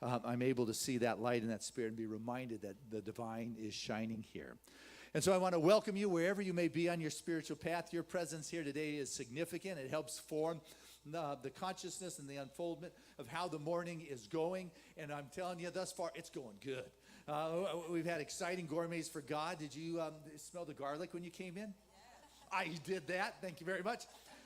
I'm able to see that light and that spirit and be reminded that the divine is shining here. And so I want to welcome you wherever you may be on your spiritual path. Your presence here today is significant. It helps form the consciousness and the unfoldment of how the morning is going. And I'm telling you, thus far, it's going good. We've had exciting gourmets for God. Did you smell the garlic when you came in? I did that. Thank you very much.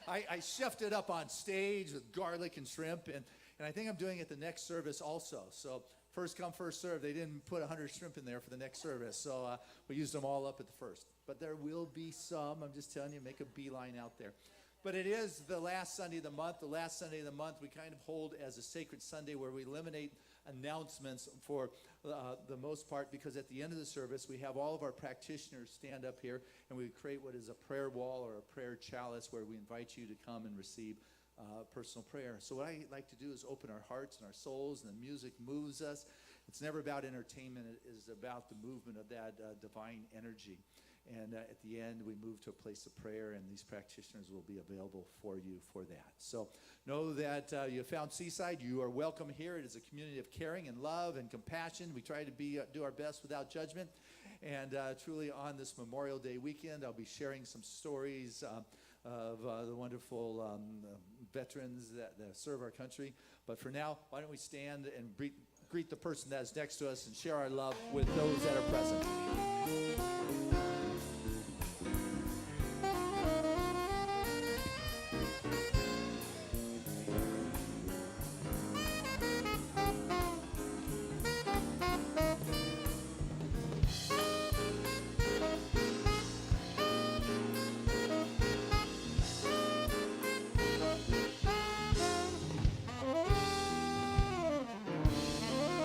I chefed it up on stage with garlic and shrimp. And I think I'm doing it the next service also. So first come, first serve. They didn't put 100 shrimp in there for the next service. So we used them all up at the first. But there will be some. I'm just telling you, make a beeline out there. But it is the last Sunday of the month. The last Sunday of the month we kind of hold as a sacred Sunday where we eliminate announcements for the most part, because at the end of the service we have all of our practitioners stand up here and we create what is a prayer wall or a prayer chalice where we invite you to come and receive personal prayer. So what I like to do is open our hearts and our souls, and the music moves us. It's never about entertainment. It is about the movement of that divine energy. And at the end, we move to a place of prayer, and these practitioners will be available for you for that. So know that you have found Seaside. You are welcome here. It is a community of caring and love and compassion. We try to do our best without judgment. And truly on this Memorial Day weekend, I'll be sharing some stories of the wonderful veterans that serve our country. But for now, why don't we stand and greet the person that is next to us and share our love with those that are present.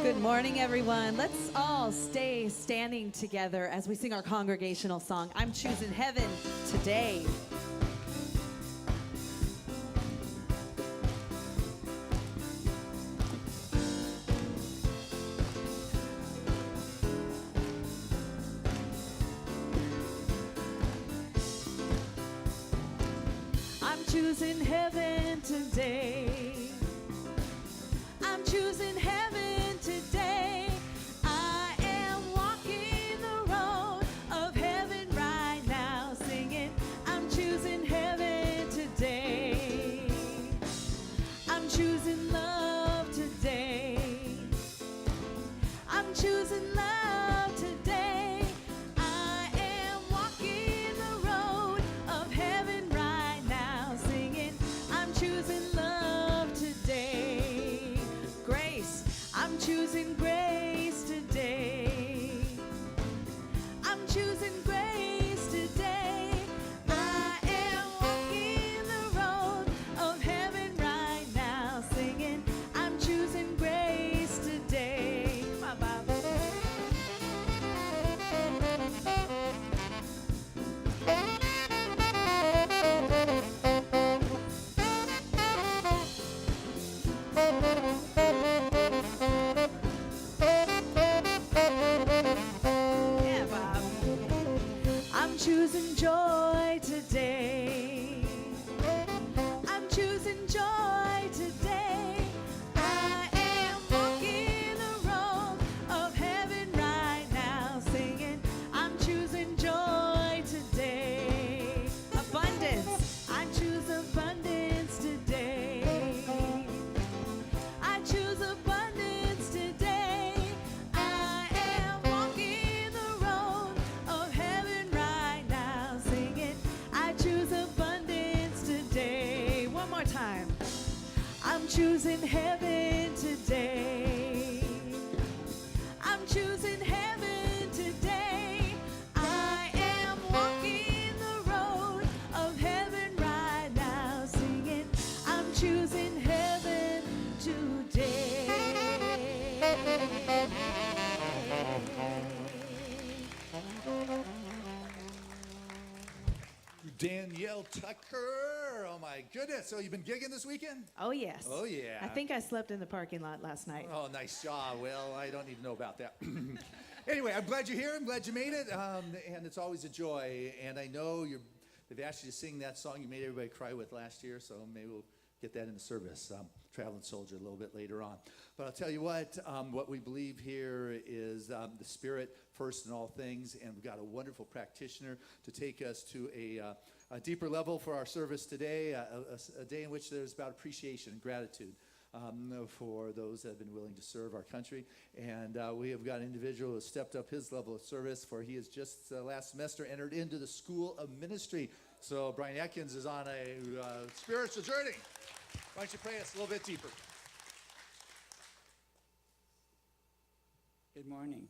Good morning, everyone. Let's all stay standing together as we sing our congregational song, I'm Choosing Heaven Today. I'm choosing heaven today. I'm choosing heaven today. I am walking the road of heaven right now, singing, I'm choosing heaven today. I'm choosing love today. I'm choosing love today. I am walking the road of heaven right now, singing, I'm choosing love today. Grace, I'm choosing grace today. I'm choosing grace today. I am walking the road of heaven right now, singing, I'm choosing grace today. Come on, Bob. Yeah, Bob. I'm choosing joy today. I'm choosing joy today. I am walking the road of heaven right now, singing, I'm choosing joy today. Abundance, I choose abundance today. I choose abundance today. I am walking the road of heaven right now, singing, I choose abundance today. One more time. I'm choosing heaven today. I'm choosing heaven today. I am walking the road of heaven right now, singing, I'm choosing heaven today. Danielle Tucker. Oh, my goodness. So you've been gigging this weekend? Oh, yes. Oh, yeah. I think I slept in the parking lot last night. Oh, nice job. Well, I don't need to know about that. Anyway, I'm glad you're here. I'm glad you made it. And it's always a joy. And I know they've asked you to sing that song you made everybody cry with last year, so maybe we'll get that in the service. traveling soldier a little bit later on. But I'll tell you what we believe here is the Spirit first in all things, and we've got a wonderful practitioner to take us to a deeper level for our service today, a day in which there's about appreciation and gratitude for those that have been willing to serve our country. And we have got an individual who has stepped up his level of service, for he has just last semester entered into the School of Ministry. So Brian Atkins is on a spiritual journey. Why don't you pray us a little bit deeper? Good morning.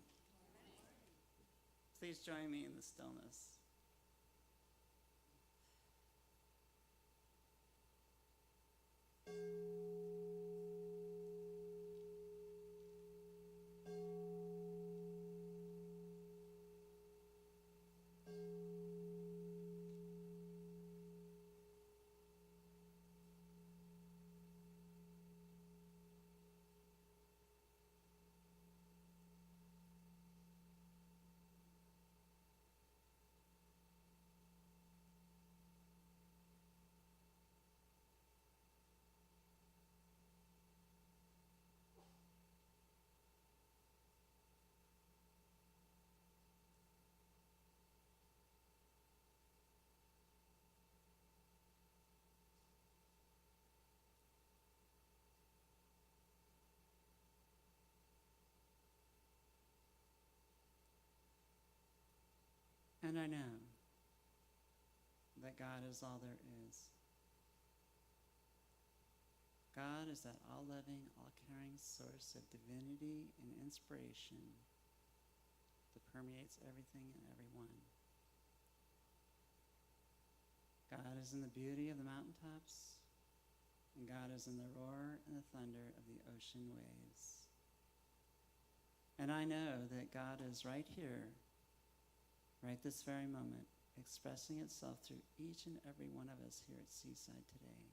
Please join me in the stillness. And I know that God is all there is. God is that all-loving, all-caring source of divinity and inspiration that permeates everything and everyone. God is in the beauty of the mountaintops, and God is in the roar and the thunder of the ocean waves. And I know that God is right here, right this very moment, expressing itself through each and every one of us here at Seaside today.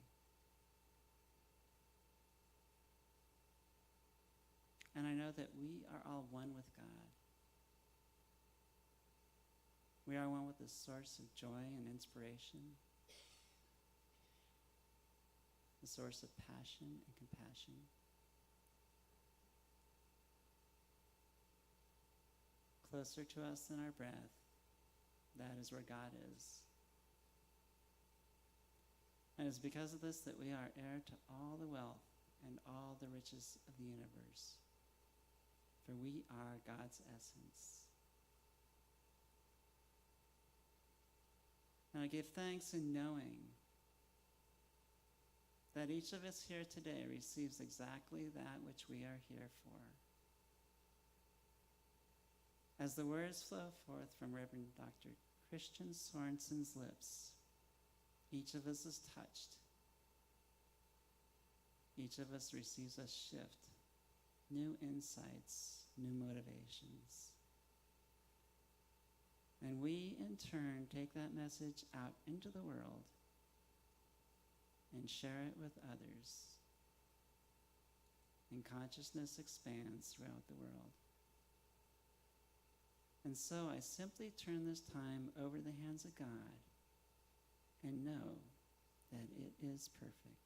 And I know that we are all one with God. We are one with the source of joy and inspiration, the source of passion and compassion. Closer to us than our breath, that is where God is. And it's because of this that we are heir to all the wealth and all the riches of the universe. For we are God's essence. And I give thanks in knowing that each of us here today receives exactly that which we are here for. As the words flow forth from Reverend Dr. Christian Sorensen's lips, each of us is touched. Each of us receives a shift, new insights, new motivations. And we, in turn, take that message out into the world and share it with others. And consciousness expands throughout the world. And so I simply turn this time over the hands of God and know that it is perfect.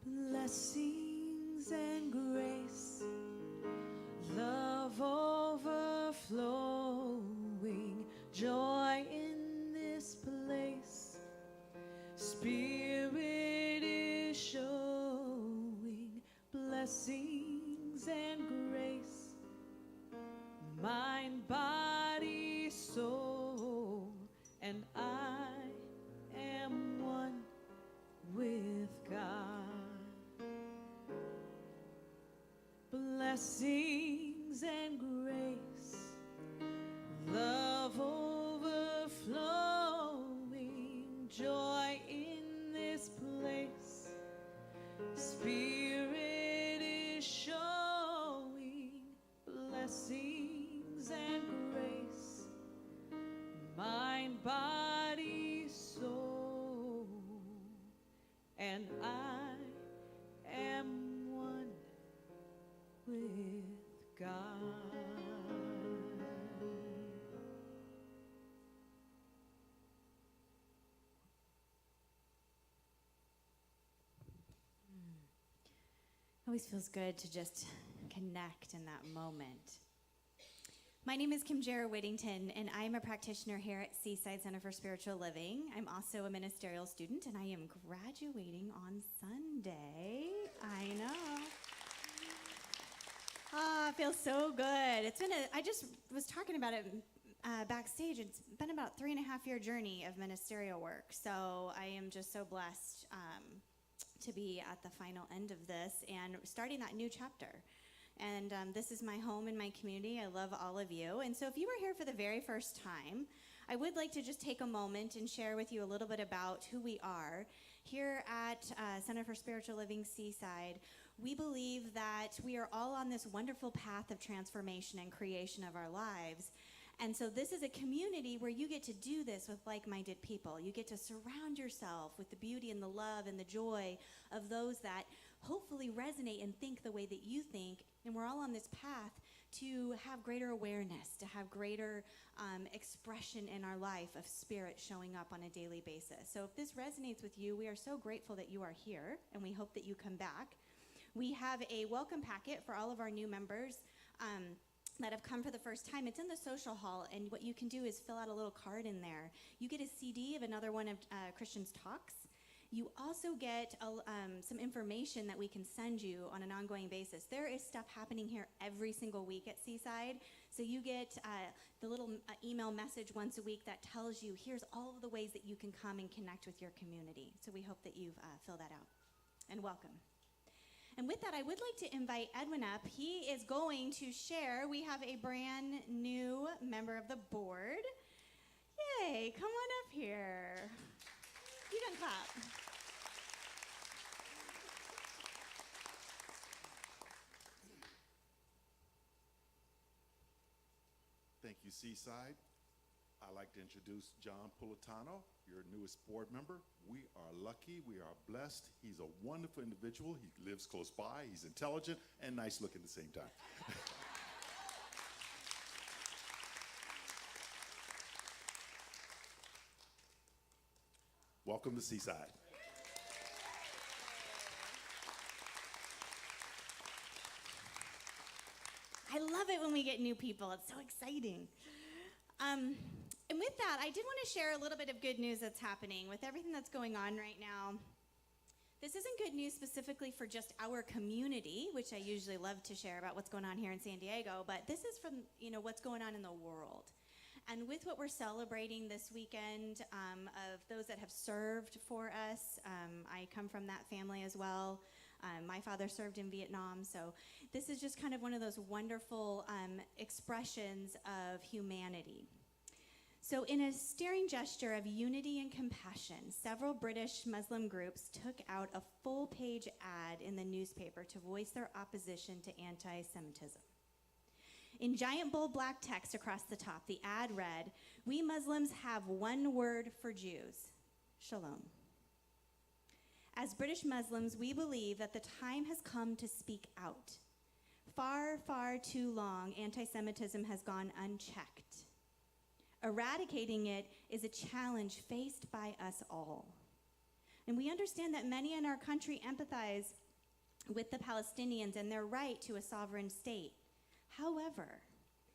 Blessings and grace, love overflowing, joy in this place. Spirit is showing, blessings and grace, mind, body, soul, and I am one with God. Blessings and grace, love overflowing, joy in this place. Spirit is showing, blessings and grace, mind, body, soul, and I am one with God. Always feels good to just connect in that moment. My name is Kim Jarrah Whittington, and I am a practitioner here at Seaside Center for Spiritual Living. I'm also a ministerial student, and I am graduating on Sunday. I know. Ah, it feels so good. I just was talking about it backstage. It's been about 3.5-year journey of ministerial work. So I am just so blessed to be at the final end of this and starting that new chapter. And this is my home and my community. I love all of you. And so if you were here for the very first time, I would like to just take a moment and share with you a little bit about who we are. Here at Center for Spiritual Living Seaside, we believe that we are all on this wonderful path of transformation and creation of our lives. And so this is a community where you get to do this with like-minded people. You get to surround yourself with the beauty and the love and the joy of those that hopefully resonate and think the way that you think. And we're all on this path to have greater awareness, to have greater expression in our life of spirit showing up on a daily basis. So if this resonates with you, we are so grateful that you are here, and we hope that you come back. We have a welcome packet for all of our new members that have come for the first time. It's in the social hall, and what you can do is fill out a little card in there. You get a CD of another one of Christian's talks. You also get some information that we can send you on an ongoing basis. There is stuff happening here every single week at Seaside. So you get the little email message once a week that tells you, here's all of the ways that you can come and connect with your community. So we hope that you've filled that out. And welcome. And with that, I would like to invite Edwin up. He is going to share. We have a brand new member of the board. Yay, come on up here. You can clap. Thank you, Seaside. I'd like to introduce John Pulitano, your newest board member. We are lucky, we are blessed. He's a wonderful individual. He lives close by, he's intelligent, and nice looking at the same time. Welcome to Seaside. I love it when we get new people. It's so exciting. And with that, I did want to share a little bit of good news that's happening with everything that's going on right now. This isn't good news specifically for just our community, which I usually love to share about what's going on here in San Diego, but this is from what's going on in the world. And with what we're celebrating this weekend of those that have served for us, I come from that family as well. My father served in Vietnam, so this is just kind of one of those wonderful expressions of humanity. So in a stirring gesture of unity and compassion, several British Muslim groups took out a full-page ad in the newspaper to voice their opposition to anti-Semitism. In giant bold black text across the top, the ad read, "We Muslims have one word for Jews, shalom." As British Muslims, we believe that the time has come to speak out. Far, far too long, anti-Semitism has gone unchecked. Eradicating it is a challenge faced by us all. And we understand that many in our country empathize with the Palestinians and their right to a sovereign state. However,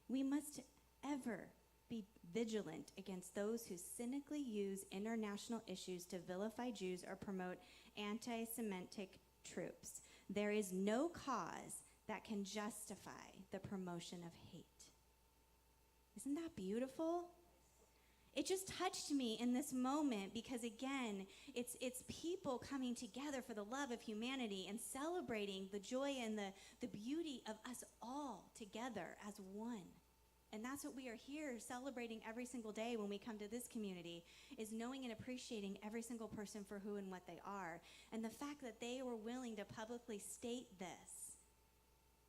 we must ever be vigilant against those who cynically use international issues to vilify Jews or promote anti-Semitic troops. There is no cause that can justify the promotion of hate. Isn't that beautiful? It just touched me in this moment because, again, it's people coming together for the love of humanity and celebrating the joy and the beauty of us all together as one. And that's what we are here celebrating every single day when we come to this community, is knowing and appreciating every single person for who and what they are. And the fact that they were willing to publicly state this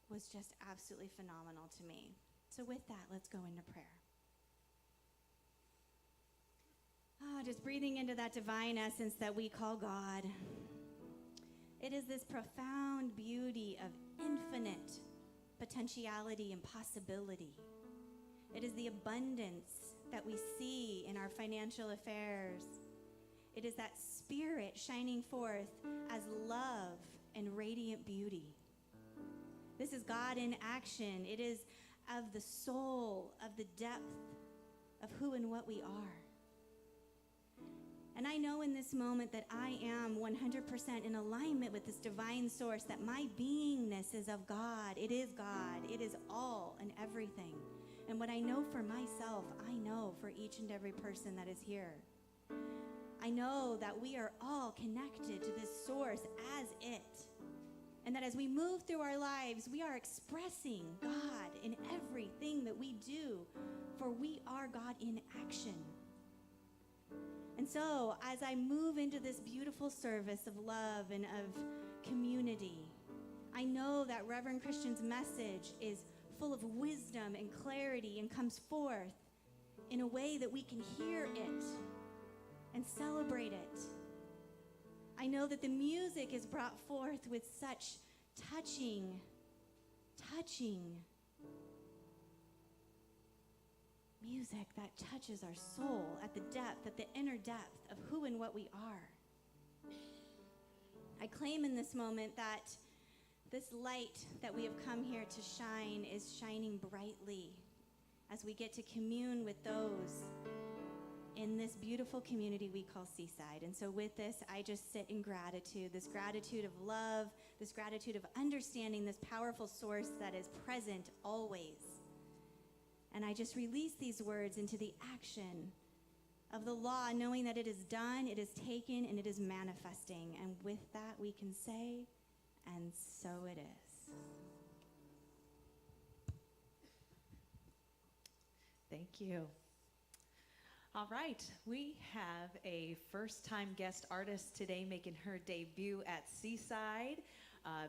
was just absolutely phenomenal to me. So with that, let's go into prayer. Just breathing into that divine essence that we call God. It is this profound beauty of infinite potentiality and possibility. It is the abundance that we see in our financial affairs. It is that spirit shining forth as love and radiant beauty. This is God in action. It is of the soul, of the depth of who and what we are. And I know in this moment that I am 100% in alignment with this divine source, that my beingness is of God. It is God. It is all and everything. And what I know for myself, I know for each and every person that is here. I know that we are all connected to this source as it. And that as we move through our lives, we are expressing God in everything that we do, for we are God in action. And so, as I move into this beautiful service of love and of community, I know that Reverend Christian's message is full of wisdom and clarity and comes forth in a way that we can hear it and celebrate it. I know that the music is brought forth with such touching music that touches our soul at the depth, at the inner depth of who and what we are. I claim in this moment that this light that we have come here to shine is shining brightly as we get to commune with those in this beautiful community we call Seaside. And so with this, I just sit in gratitude, this gratitude of love, this gratitude of understanding this powerful source that is present always. And I just release these words into the action of the law, knowing that it is done, it is taken, and it is manifesting. And with that, we can say, and so it is. Thank you. All right, we have a first-time guest artist today making her debut at Seaside.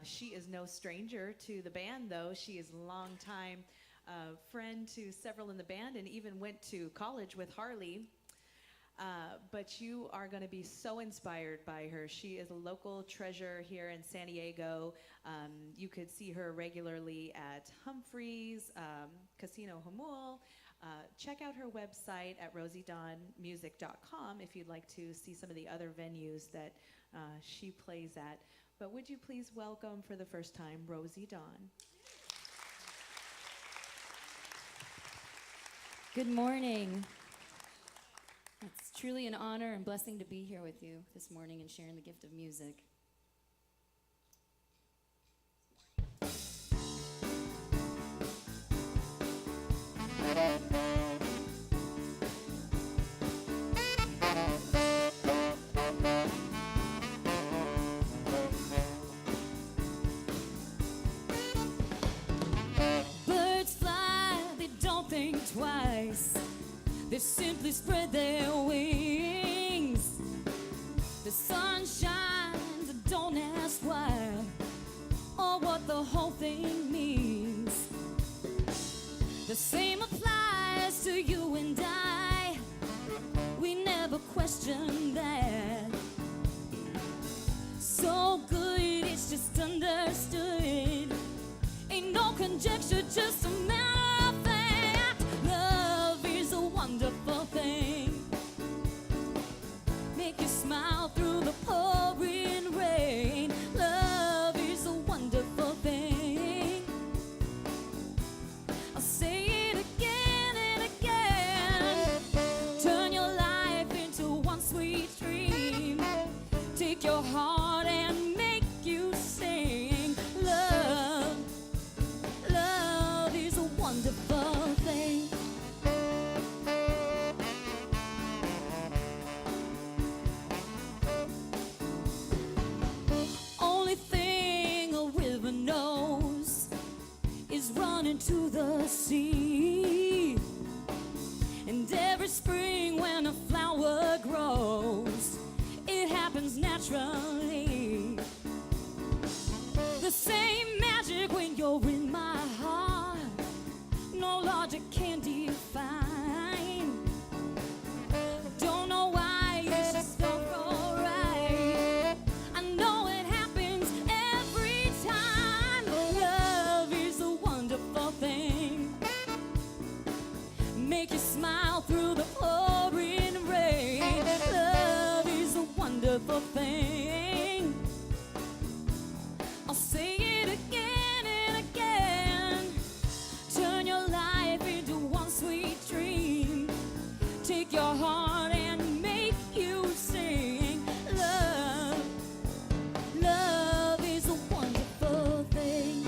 She is no stranger to the band, though. She is a longtime friend to several in the band and even went to college with Harley. But you are going to be so inspired by her. She is a local treasure here in San Diego. You could see her regularly at Humphreys, Casino Hamul. Check out her website at rosiedawnmusic.com if you'd like to see some of the other venues that she plays at. But would you please welcome for the first time Rosie Dawn. Good morning. It's truly an honor and blessing to be here with you this morning and sharing the gift of music. Birds fly, they don't think twice. They simply spread their wings. The sun shines, don't ask why or what the whole thing means. The same applies to you and I. We never question that. So good, it's just understood. Ain't no conjecture, just a matter of fact. Love is a wonderful thing. Make you smile through the pouring rain. Love is a wonderful thing. I'll say it again and again. Turn your life into one sweet dream. Take your heart and make you sing. Love, love is a wonderful thing. Only thing a river knows is running to the sea. And every spring when a flower grows, it happens naturally. The same magic when you're in my heart, no logic can define. Don't know why it's just so right. I know it happens every time. Love is a wonderful thing. Make you smile through the pouring rain. Love is a wonderful thing. I'll say it again. your heart and make you sing. Love, love is a wonderful thing.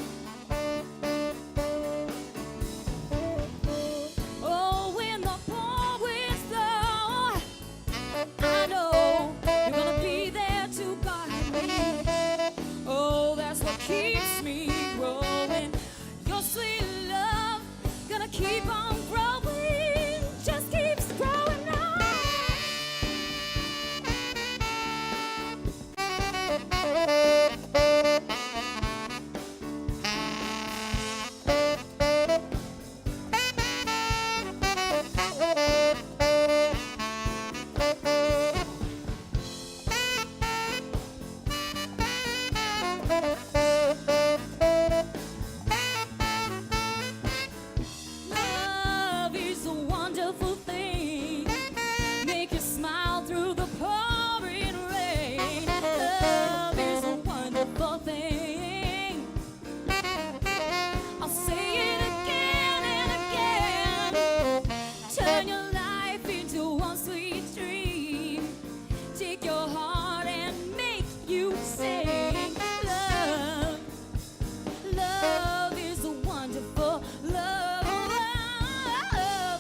Oh, when the ball is low, I know you're gonna be there to guide me. Oh, that's what keeps me growing. Your sweet love gonna keep on growing, just keeps growing on. Love is a wonderful thing. Make you smile through the pouring rain. Love is a wonderful thing. I'll say it again and again. Turn your life into one sweet dream. Take your heart and make you sing. Love, love is a wonderful love.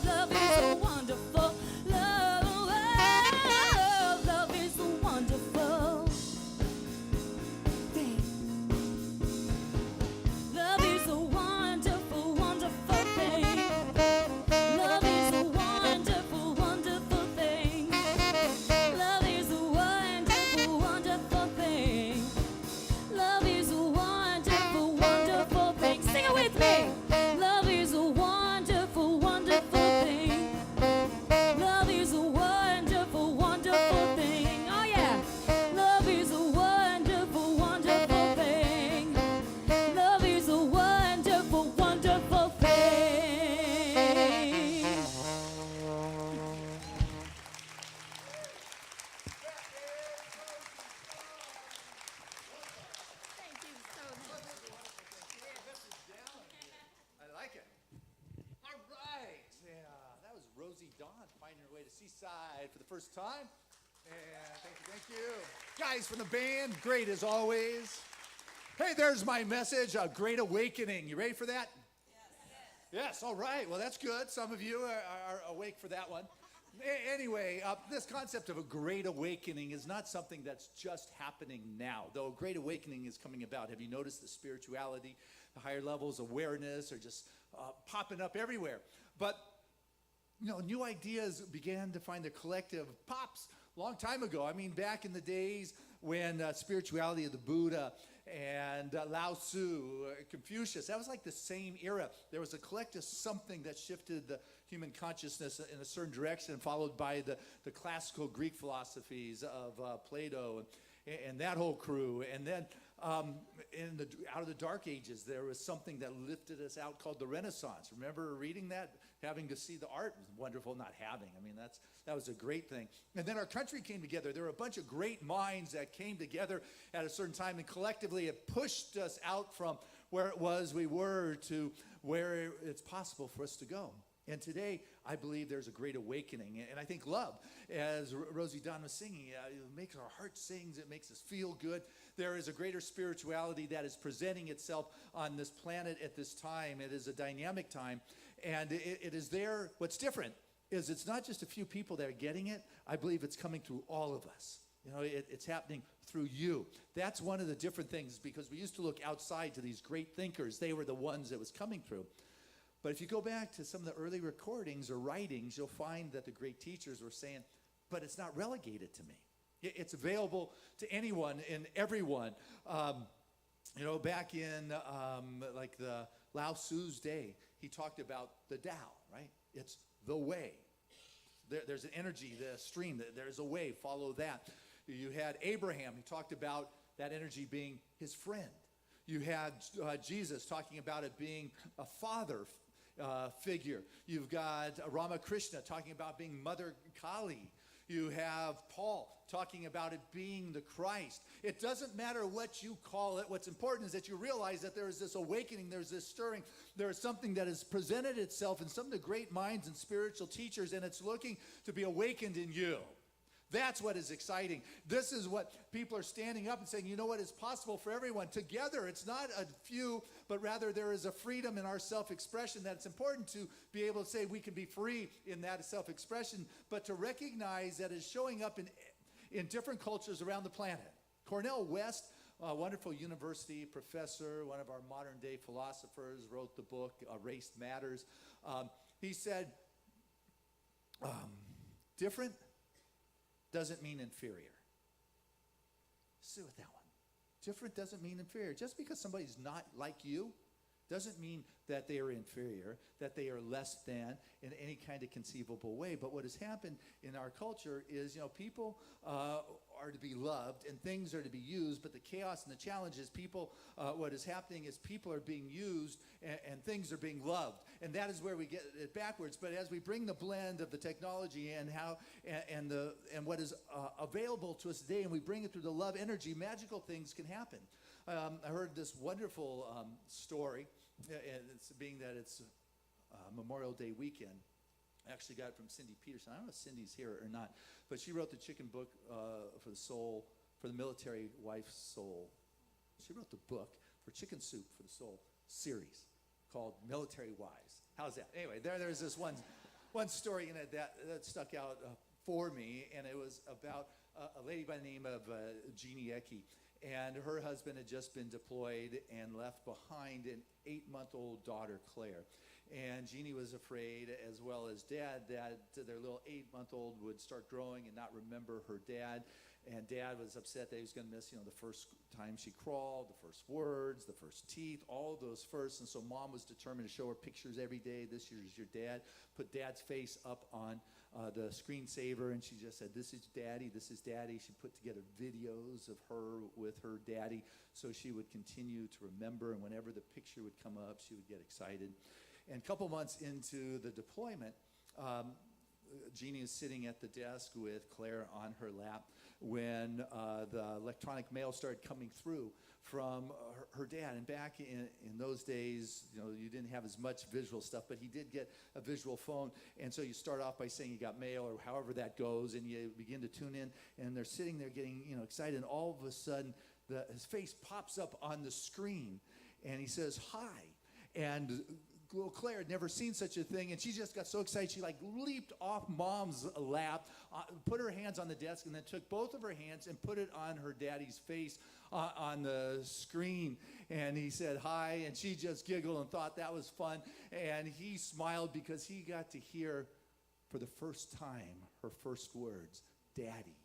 Love is a wonderful love. Love is a wonderful thing. Love is a wonderful, wonderful thing. Love is a wonderful, wonderful thing. Love is a wonderful, wonderful thing. Love is a wonderful, wonderful thing. Sing it with me. Love is a wonderful, wonderful thing. Love is a wonderful, wonderful thing. Oh yeah. Love is a wonderful, wonderful thing. Love is a wonderful, wonderful thing. I like it. All right. Yeah, that was Rosie Dawn finding her way to Seaside for the first time. And thank you. Guys from the band, great as always. Hey, there's my message, a great awakening. You ready for that? Yes, all right. Well, that's good. Some of you are awake for that one. Anyway, this concept of a great awakening is not something that's just happening now, though a great awakening is coming about. Have you noticed the spirituality, the higher levels of awareness are just popping up everywhere? But, you know, new ideas began to find their collective pops a long time ago. I mean, back in the days when spirituality of the Buddha and Lao Tzu, Confucius, that was like the same era. There was a collective something that shifted the human consciousness in a certain direction, followed by the classical Greek philosophies of Plato and that whole crew. And then out of the Dark Ages, there was something that lifted us out called the Renaissance. Remember reading that? Having to see the art was wonderful, not having. I mean, that was a great thing. And then our country came together. There were a bunch of great minds that came together at a certain time, and collectively it pushed us out from where it was we were to where it's possible for us to go. And today, I believe there's a great awakening. And I think love, as Rosie Dawn was singing, it makes our heart sing, it makes us feel good. There is a greater spirituality that is presenting itself on this planet at this time. It is a dynamic time. And it is there. What's different is it's not just a few people that are getting it. I believe it's coming through all of us. You know, it's happening through you. That's one of the different things, because we used to look outside to these great thinkers. They were the ones that was coming through. But if you go back to some of the early recordings or writings, you'll find that the great teachers were saying, but it's not relegated to me. It's available to anyone and everyone. You know, back in like the Lao Tzu's day, he talked about the Tao, right? It's the way. There's an energy, the stream. There's a way. Follow that. You had Abraham. He talked about that energy being his friend. You had Jesus talking about it being a father figure. You've got Ramakrishna talking about being Mother Kali. You have Paul talking about it being the Christ. It doesn't matter what you call it. What's important is that you realize that there is this awakening, there's this stirring, there is something that has presented itself in some of the great minds and spiritual teachers, and it's looking to be awakened in you. That's what is exciting. This is what people are standing up and saying, you know what, it's possible for everyone. Together, it's not a few, but rather there is a freedom in our self-expression that it's important to be able to say we can be free in that self-expression, but to recognize that it's showing up in different cultures around the planet. Cornel West, a wonderful university professor, one of our modern-day philosophers, wrote the book, Race Matters. He said, different doesn't mean inferior. Sit with that one. Different doesn't mean inferior. Just because somebody's not like you doesn't mean that they are inferior, that they are less than in any kind of conceivable way. But what has happened in our culture is, people are to be loved and things are to be used, but the chaos and the challenge is what is happening is people are being used and things are being loved. And that is where we get it backwards. But as we bring the blend of the technology and what is available to us today, and we bring it through the love energy, magical things can happen. I heard this wonderful story, and it's being that it's Memorial Day weekend. I actually got it from Cindy Peterson. I don't know if Cindy's here or not, but she wrote the chicken book for the soul, for the military wife's soul. She wrote the book for Chicken Soup for the Soul series called Military Wives. How's that? Anyway, there's this one story in it that stuck out for me, and it was about a lady by the name of Jeannie Ecke. And her husband had just been deployed and left behind an 8-month-old daughter, Claire. And Jeannie was afraid, as well as Dad, that their little 8-month-old would start growing and not remember her dad. And Dad was upset that he was going to miss, the first time she crawled, the first words, the first teeth, all those firsts. And so Mom was determined to show her pictures every day. This year's your dad. Put Dad's face up on the screensaver, and she just said, "This is Daddy, this is Daddy." She put together videos of her with her daddy so she would continue to remember, and whenever the picture would come up, she would get excited. And a couple months into the deployment, Jeannie is sitting at the desk with Claire on her lap when the electronic mail started coming through from her dad. And back in those days, you didn't have as much visual stuff, but he did get a visual phone. And so you start off by saying you got mail or however that goes, and you begin to tune in, and they're sitting there getting excited, and all of a sudden his face pops up on the screen, and he says, "Hi." And little Claire had never seen such a thing, and she just got so excited she leaped off Mom's lap, put her hands on the desk, and then took both of her hands and put it on her daddy's face on the screen. And he said hi, and she just giggled and thought that was fun. And he smiled because he got to hear for the first time her first words, "Daddy."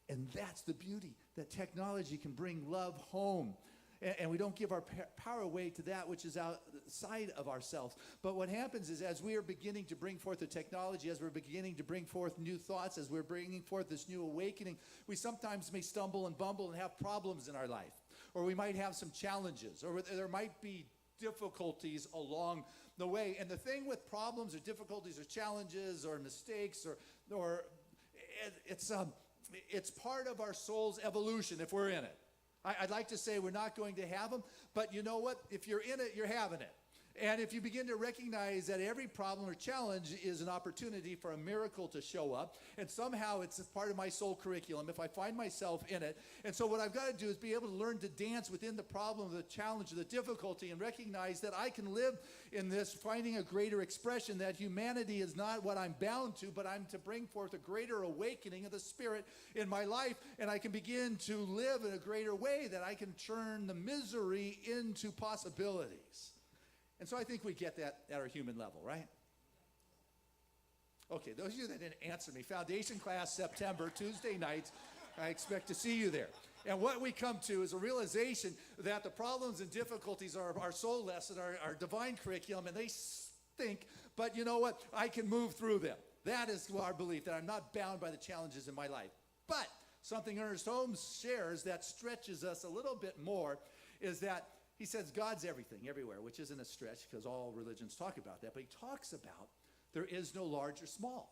And that's the beauty, that technology can bring love home. And we don't give our power away to that which is outside of ourselves. But what happens is, as we are beginning to bring forth the technology, as we're beginning to bring forth new thoughts, as we're bringing forth this new awakening, we sometimes may stumble and bumble and have problems in our life. Or we might have some challenges, or there might be difficulties along the way. And the thing with problems or difficulties or challenges or mistakes or it's part of our soul's evolution if we're in it. I'd like to say we're not going to have them, but you know what? If you're in it, you're having it. And if you begin to recognize that every problem or challenge is an opportunity for a miracle to show up, and somehow it's a part of my soul curriculum, if I find myself in it. And so what I've got to do is be able to learn to dance within the problem, the challenge, the difficulty, and recognize that I can live in this, finding a greater expression, that humanity is not what I'm bound to, but I'm to bring forth a greater awakening of the Spirit in my life, and I can begin to live in a greater way, that I can turn the misery into possibilities. And so I think we get that at our human level, right? Okay, those of you that didn't answer me, foundation class, September, Tuesday nights, I expect to see you there. And what we come to is a realization that the problems and difficulties are our soul lesson, our divine curriculum, and they stink, but you know what? I can move through them. That is our belief, that I'm not bound by the challenges in my life. But something Ernest Holmes shares that stretches us a little bit more is that he says God's everything, everywhere, which isn't a stretch because all religions talk about that. But he talks about there is no large or small.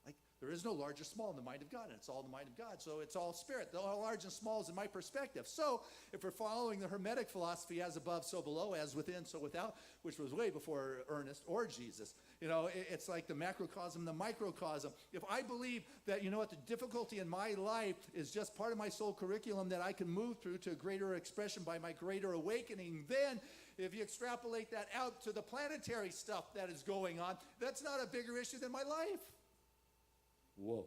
Like There is no large or small in the mind of God, and it's all in the mind of God. So it's all spirit. All large and small is in my perspective. So if we're following the Hermetic philosophy, as above, so below, as within, so without, which was way before Ernest or Jesus, it's like the macrocosm, the microcosm. If I believe that, the difficulty in my life is just part of my soul curriculum that I can move through to a greater expression by my greater awakening, then if you extrapolate that out to the planetary stuff that is going on, that's not a bigger issue than my life. Whoa.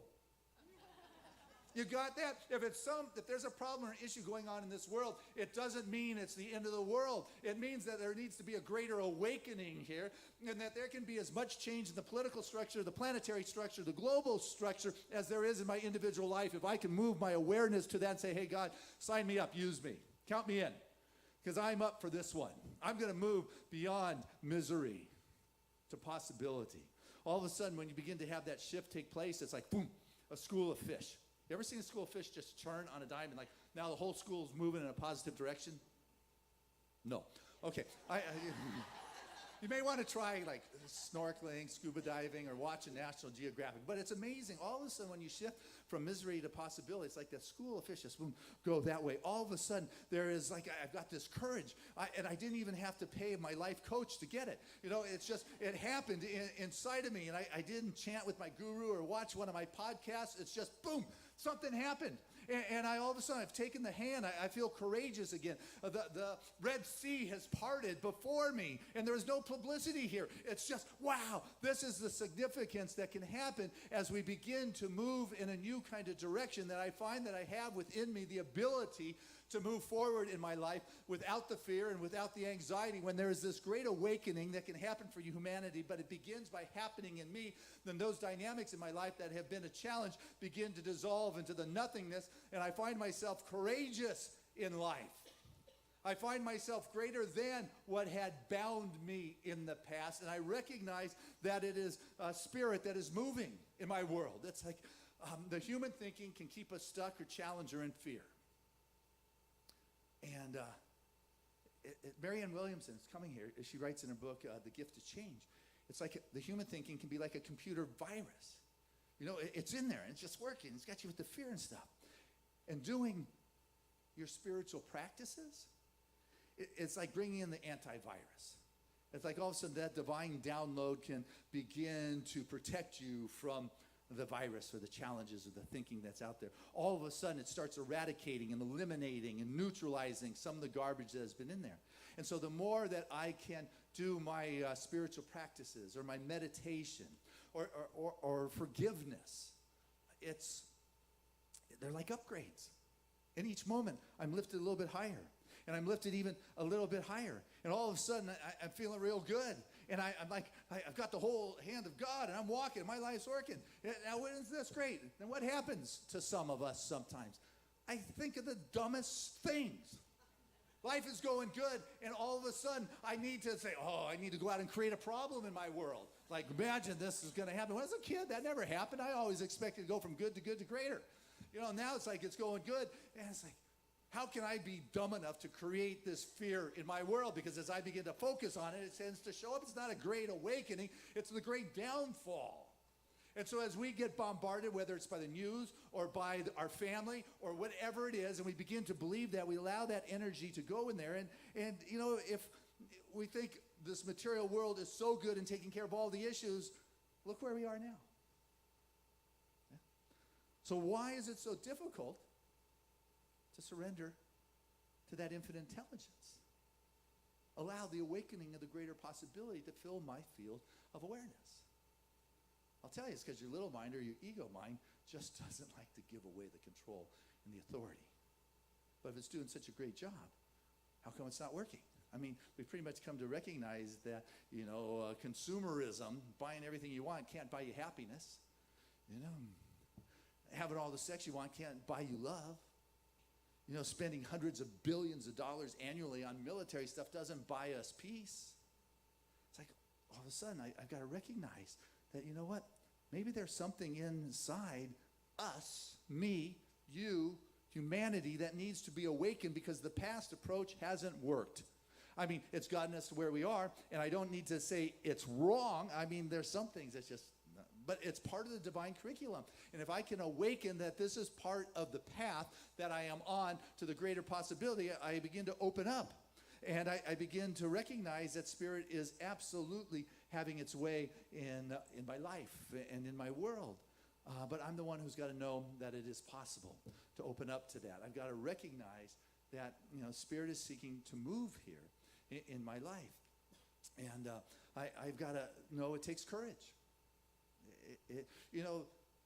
You got that? If there's a problem or an issue going on in this world, it doesn't mean it's the end of the world. It means that there needs to be a greater awakening here, and that there can be as much change in the political structure, the planetary structure, the global structure, as there is in my individual life. If I can move my awareness to that and say, hey, God, sign me up, use me, count me in, because I'm up for this one. I'm going to move beyond misery to possibility. All of a sudden, when you begin to have that shift take place, it's like, boom, a school of fish. You ever seen a school of fish just churn on a dime and now the whole school is moving in a positive direction? No. Okay. You may want to try snorkeling, scuba diving, or watching National Geographic. But it's amazing. All of a sudden, when you shift from misery to possibility, it's like that school of fish just boom, go that way. All of a sudden, there is I've got this courage. And I didn't even have to pay my life coach to get it. It's just, it happened inside of me. And I didn't chant with my guru or watch one of my podcasts. It's just, boom, something happened. And all of a sudden, I've taken the hand. I feel courageous again. The Red Sea has parted before me, and there is no publicity here. It's just, wow, this is the significance that can happen as we begin to move in a new kind of direction, that I find that I have within me the ability to move forward in my life without the fear and without the anxiety. When there is this great awakening that can happen for humanity, but it begins by happening in me, then those dynamics in my life that have been a challenge begin to dissolve into the nothingness, and I find myself courageous in life. I find myself greater than what had bound me in the past, and I recognize that it is a spirit that is moving in my world. It's like the human thinking can keep us stuck or challenged or in fear. And Marianne Williamson is coming here. She writes in her book, The Gift of Change. It's like the human thinking can be like a computer virus. It's in there, and it's just working. It's got you with the fear and stuff. And doing your spiritual practices, it's like bringing in the antivirus. It's like all of a sudden that divine download can begin to protect you from the virus or the challenges of the thinking that's out there. All of a sudden, it starts eradicating and eliminating and neutralizing some of the garbage that has been in there. And so the more that I can do my spiritual practices or my meditation or forgiveness, they're like upgrades. In each moment, I'm lifted a little bit higher. And I'm lifted even a little bit higher. And all of a sudden, I'm feeling real good. And I'm like, I've got the whole hand of God, and I'm walking, and my life's working. Now, isn't this great? And what happens to some of us sometimes? I think of the dumbest things. Life is going good, and all of a sudden, I need to say, I need to go out and create a problem in my world. Like, imagine this is going to happen. When I was a kid, that never happened. I always expected to go from good to greater. Now it's like it's going good, and it's like, how can I be dumb enough to create this fear in my world? Because as I begin to focus on it, it tends to show up. It's not a great awakening. It's the great downfall. And so as we get bombarded, whether it's by the news or by our family or whatever it is, and we begin to believe that, we allow that energy to go in there. And if we think this material world is so good in taking care of all the issues, look where we are now. Yeah. So why is it so difficult to surrender to that infinite intelligence? Allow the awakening of the greater possibility to fill my field of awareness. I'll tell you, it's because your little mind or your ego mind just doesn't like to give away the control and the authority. But if it's doing such a great job, how come it's not working? I mean, we've pretty much come to recognize that, consumerism, buying everything you want, can't buy you happiness. Having all the sex you want can't buy you love. Spending hundreds of billions of dollars annually on military stuff doesn't buy us peace. It's like, all of a sudden, I've got to recognize that, maybe there's something inside us, me, you, humanity, that needs to be awakened because the past approach hasn't worked. I mean, it's gotten us to where we are, and I don't need to say it's wrong. I mean, there's some things that's just but it's part of the divine curriculum. And if I can awaken that this is part of the path that I am on to the greater possibility, I begin to open up. And I begin to recognize that Spirit is absolutely having its way in my life and in my world. But I'm the one who's got to know that it is possible to open up to that. I've got to recognize that, Spirit is seeking to move here in my life. And I've got to know it takes courage.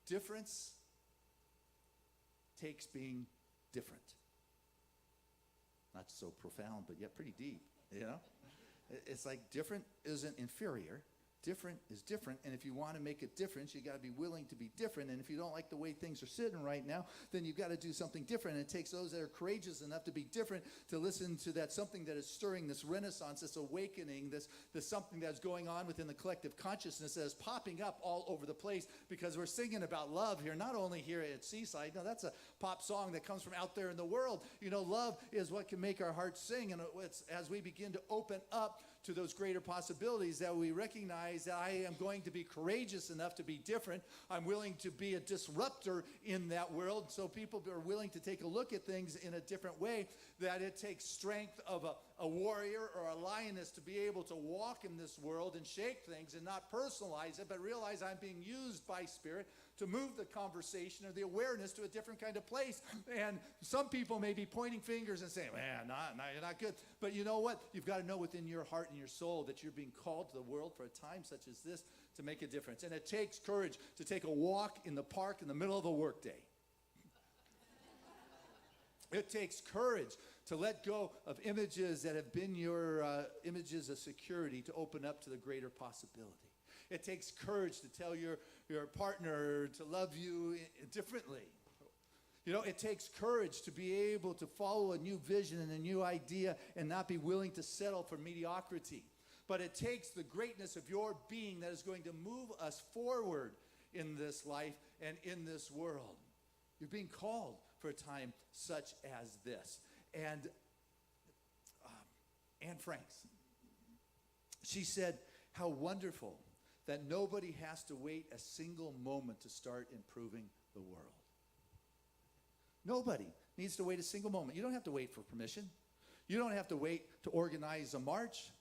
Difference takes being different. Not so profound, but yet pretty deep, It's like different isn't inferior. Different is different, and if you want to make a difference, you got to be willing to be different. And if you don't like the way things are sitting right now, then you've got to do something different. And it takes those that are courageous enough to be different to listen to that something that is stirring this renaissance, this awakening, this something that's going on within the collective consciousness that is popping up all over the place, because we're singing about love here, not only here at Seaside. No, that's a pop song that comes from out there in the world. Love is what can make our hearts sing, and it's as we begin to open up to those greater possibilities that we recognize that I am going to be courageous enough to be different. I'm willing to be a disruptor in that world, so people are willing to take a look at things in a different way, that it takes strength of a warrior or a lioness to be able to walk in this world and shake things and not personalize it, but realize I'm being used by Spirit to move the conversation or the awareness to a different kind of place. And some people may be pointing fingers and saying, man, you're not good. But you know what? You've got to know within your heart and your soul that you're being called to the world for a time such as this to make a difference. And it takes courage to take a walk in the park in the middle of a workday. It takes courage to let go of images that have been your images of security to open up to the greater possibility. It takes courage to tell your partner to love you differently. It takes courage to be able to follow a new vision and a new idea and not be willing to settle for mediocrity. But it takes the greatness of your being that is going to move us forward in this life and in this world. You're being called for a time such as this. And Anne Franks, she said, how wonderful that nobody has to wait a single moment to start improving the world. Nobody needs to wait a single moment. You don't have to wait for permission. You don't have to wait to organize a march.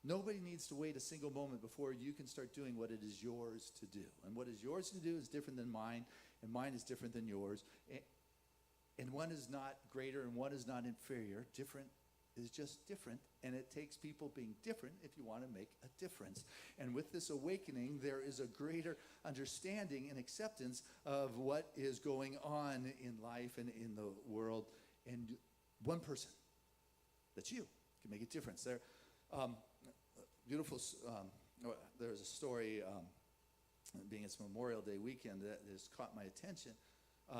Nobody needs to wait a single moment before you can start doing what it is yours to do. And what is yours to do is different than mine, and mine is different than yours. And one is not greater and one is not inferior. Different is just different, and it takes people being different if you want to make a difference. And with this awakening, there is a greater understanding and acceptance of what is going on in life and in the world. And one person, that's you, can make a difference. There's a story, being it's Memorial Day weekend, that has caught my attention,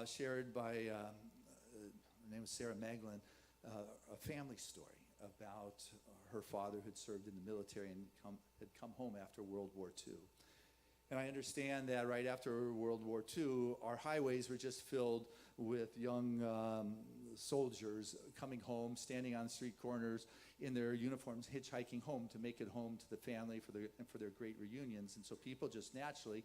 shared by, her name is Sarah Magdalene, a family story about her father who had served in the military and had come home after World War II. And I understand that right after World War II, our highways were just filled with young soldiers coming home, standing on street corners in their uniforms, hitchhiking home to make it home to the family for their great reunions. And so people just naturally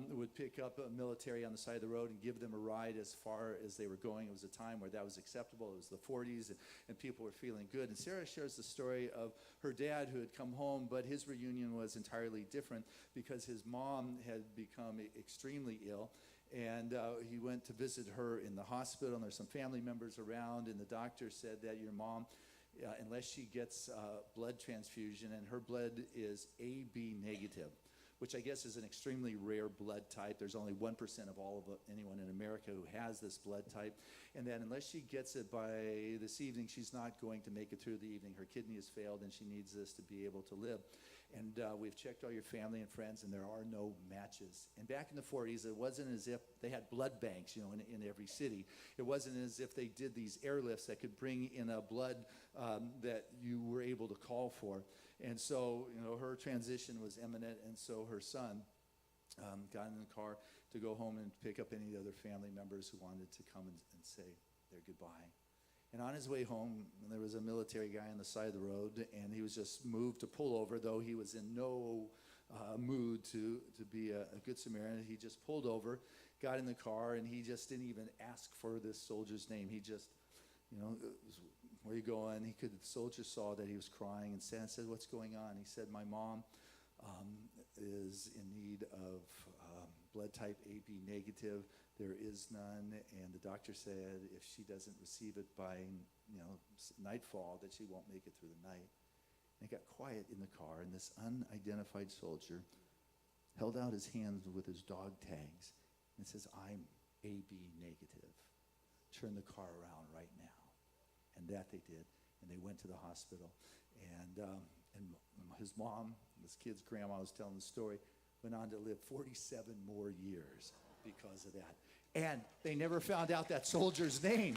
would pick up a military on the side of the road and give them a ride as far as they were going. It was a time where that was acceptable. It was the 40s, and people were feeling good. And Sarah shares the story of her dad who had come home, but his reunion was entirely different because his mom had become extremely ill. And he went to visit her in the hospital, and there's some family members around, and the doctor said that your mom, unless she gets blood transfusion, and her blood is AB negative, which I guess is an extremely rare blood type. There's only 1% of anyone in America who has this blood type. And that unless she gets it by this evening, she's not going to make it through the evening. Her kidney has failed, and she needs this to be able to live. And we've checked all your family and friends, and there are no matches. And back in the 40s, it wasn't as if they had blood banks, in every city. It wasn't as if they did these airlifts that could bring in a blood that you were able to call for. And so, her transition was imminent, and so her son got in the car to go home and pick up any other family members who wanted to come and say their goodbye. And on his way home, there was a military guy on the side of the road, and he was just moved to pull over, though he was in no mood to be a good Samaritan. He just pulled over, got in the car, and he just didn't even ask for this soldier's name. He just, where are you going? The soldier saw that he was crying and said, what's going on? He said, my mom is in need of blood type AB negative. There is none, and the doctor said if she doesn't receive it by nightfall that she won't make it through the night. And it got quiet in the car, and this unidentified soldier held out his hands with his dog tags and says, I'm AB negative. Turn the car around right now. And that they did, and they went to the hospital. And his mom, this kid's grandma was telling the story, went on to live 47 more years because of that. And they never found out that soldier's name.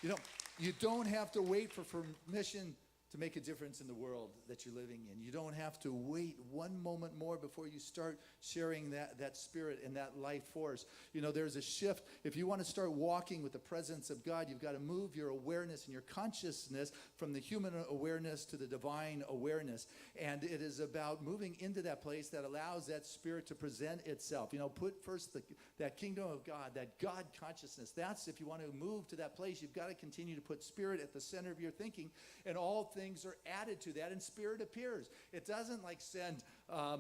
You don't have to wait for permission to make a difference in the world that you're living in. You don't have to wait one moment more before you start sharing that spirit and that life force. There's a shift. If you want to start walking with the presence of God, you've got to move your awareness and your consciousness from the human awareness to the divine awareness. And it is about moving into that place that allows that spirit to present itself. Put first that kingdom of God, that God consciousness. That's, if you want to move to that place, you've got to continue to put spirit at the center of your thinking, and all things are added to that, and spirit appears. It doesn't send a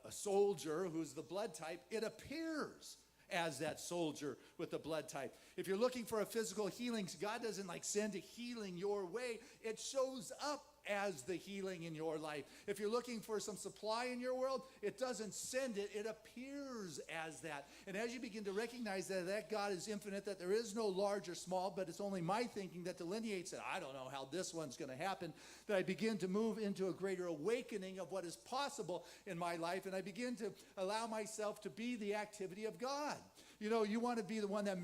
soldier who's the blood type. It appears as that soldier with the blood type. If you're looking for a physical healing, God doesn't send a healing your way. It shows up as the healing in your life. If you're looking for some supply in your world, it doesn't send it. It appears as that. And as you begin to recognize that God is infinite, that there is no large or small, but it's only my thinking that delineates it. I don't know how this one's going to happen. That I begin to move into a greater awakening of what is possible in my life, and I begin to allow myself to be the activity of God. You want to be the one that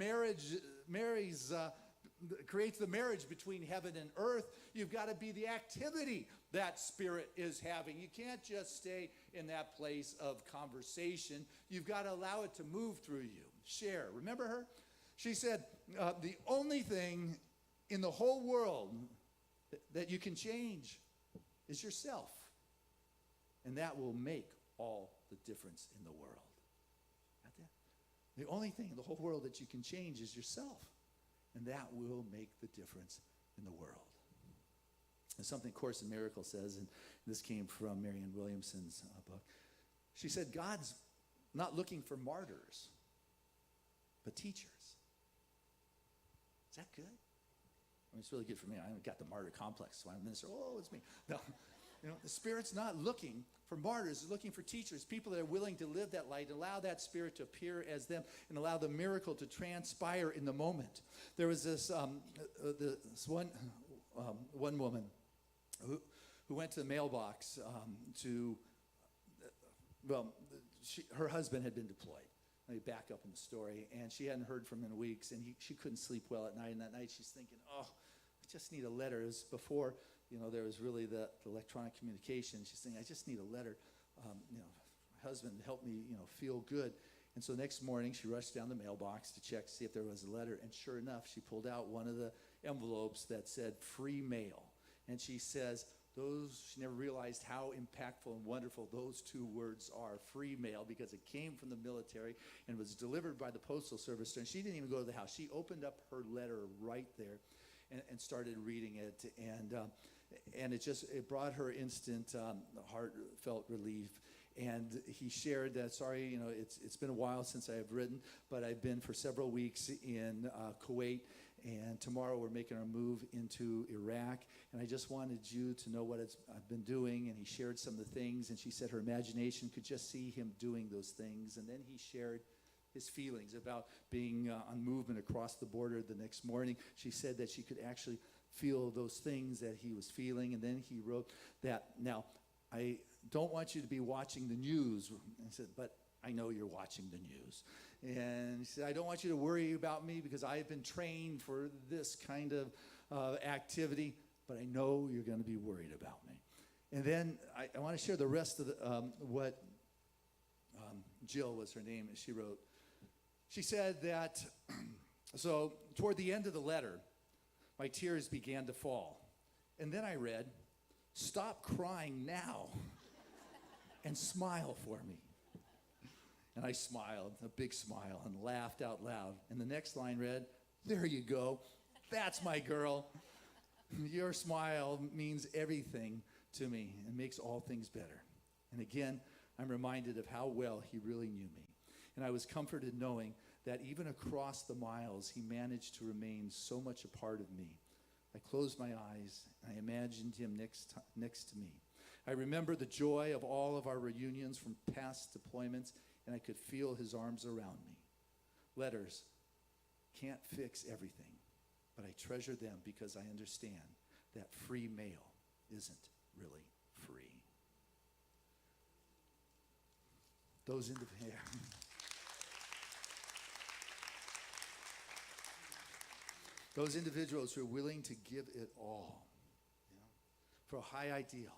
creates the marriage between heaven and earth. You've got to be the activity that spirit is having. You can't just stay in that place of conversation. You've got to allow it to move through you. Share. Remember her? She said, the only thing in the whole world that you can change is yourself. And that will make all the difference in the world. Got that? The only thing in the whole world that you can change is yourself. And that will make the difference in the world. And something Course in Miracles says, and this came from Marianne Williamson's book. She said, God's not looking for martyrs, but teachers. Is that good? It's really good for me. I haven't got the martyr complex, so I'm a minister. Oh, it's me. No. The Spirit's not looking for martyrs. It's looking for teachers, people that are willing to live that light, allow that Spirit to appear as them, and allow the miracle to transpire in the moment. There was this one woman who went to the mailbox her husband had been deployed. Let me back up in the story. And she hadn't heard from him in weeks, and she couldn't sleep well at night. And that night she's thinking, I just need a letter. It was before there was really the electronic communication. She's saying, I just need a letter. My husband helped me, feel good. And so next morning, she rushed down the mailbox to check to see if there was a letter. And sure enough, she pulled out one of the envelopes that said free mail. And she says, she never realized how impactful and wonderful those two words are, free mail, because it came from the military and was delivered by the Postal Service. And she didn't even go to the house. She opened up her letter right there and started reading it. And it brought her instant heartfelt relief. And he shared that, sorry, it's been a while since I've written, but I've been for several weeks in Kuwait, and tomorrow we're making our move into Iraq, and I just wanted you to know what I've been doing. And he shared some of the things, and she said her imagination could just see him doing those things. And then he shared his feelings about being on movement across the border the next morning. She said that she could actually feel those things that he was feeling, and then he wrote that, now, I don't want you to be watching the news. I said, but I know you're watching the news. And he said, I don't want you to worry about me because I've been trained for this kind of activity, but I know you're going to be worried about me. And then I want to share the rest of what Jill was her name, and she wrote. She said that, so toward the end of the letter, my tears began to fall. And then I read, Stop crying now and smile for me. And I smiled, a big smile, and laughed out loud. And the next line read, there you go. That's my girl. Your smile means everything to me and makes all things better. And again, I'm reminded of how well he really knew me. And I was comforted knowing that even across the miles, he managed to remain so much a part of me. I closed my eyes, and I imagined him next to me. I remember the joy of all of our reunions from past deployments, and I could feel his arms around me. Letters can't fix everything, but I treasure them because I understand that free mail isn't really free. Those individuals who are willing to give it all, for a high ideal.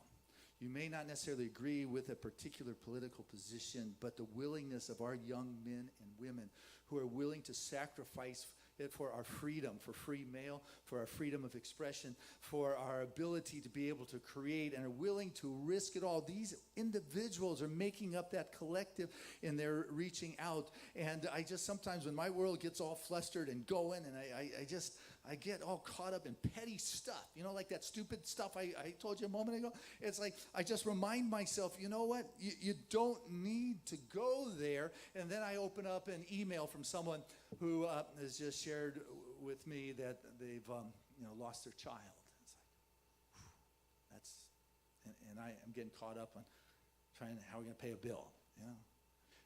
You may not necessarily agree with a particular political position, but the willingness of our young men and women who are willing to sacrifice it for our freedom, for free mail, for our freedom of expression, for our ability to be able to create, and are willing to risk it all. These individuals are making up that collective, and they're reaching out. And I just sometimes, when my world gets all flustered and going, and I get all caught up in petty stuff, like that stupid stuff I told you a moment ago. It's like I just remind myself, you know what? You don't need to go there. And then I open up an email from someone who has just shared with me that they've lost their child. It's like, and I am getting caught up on how we're going to pay a bill.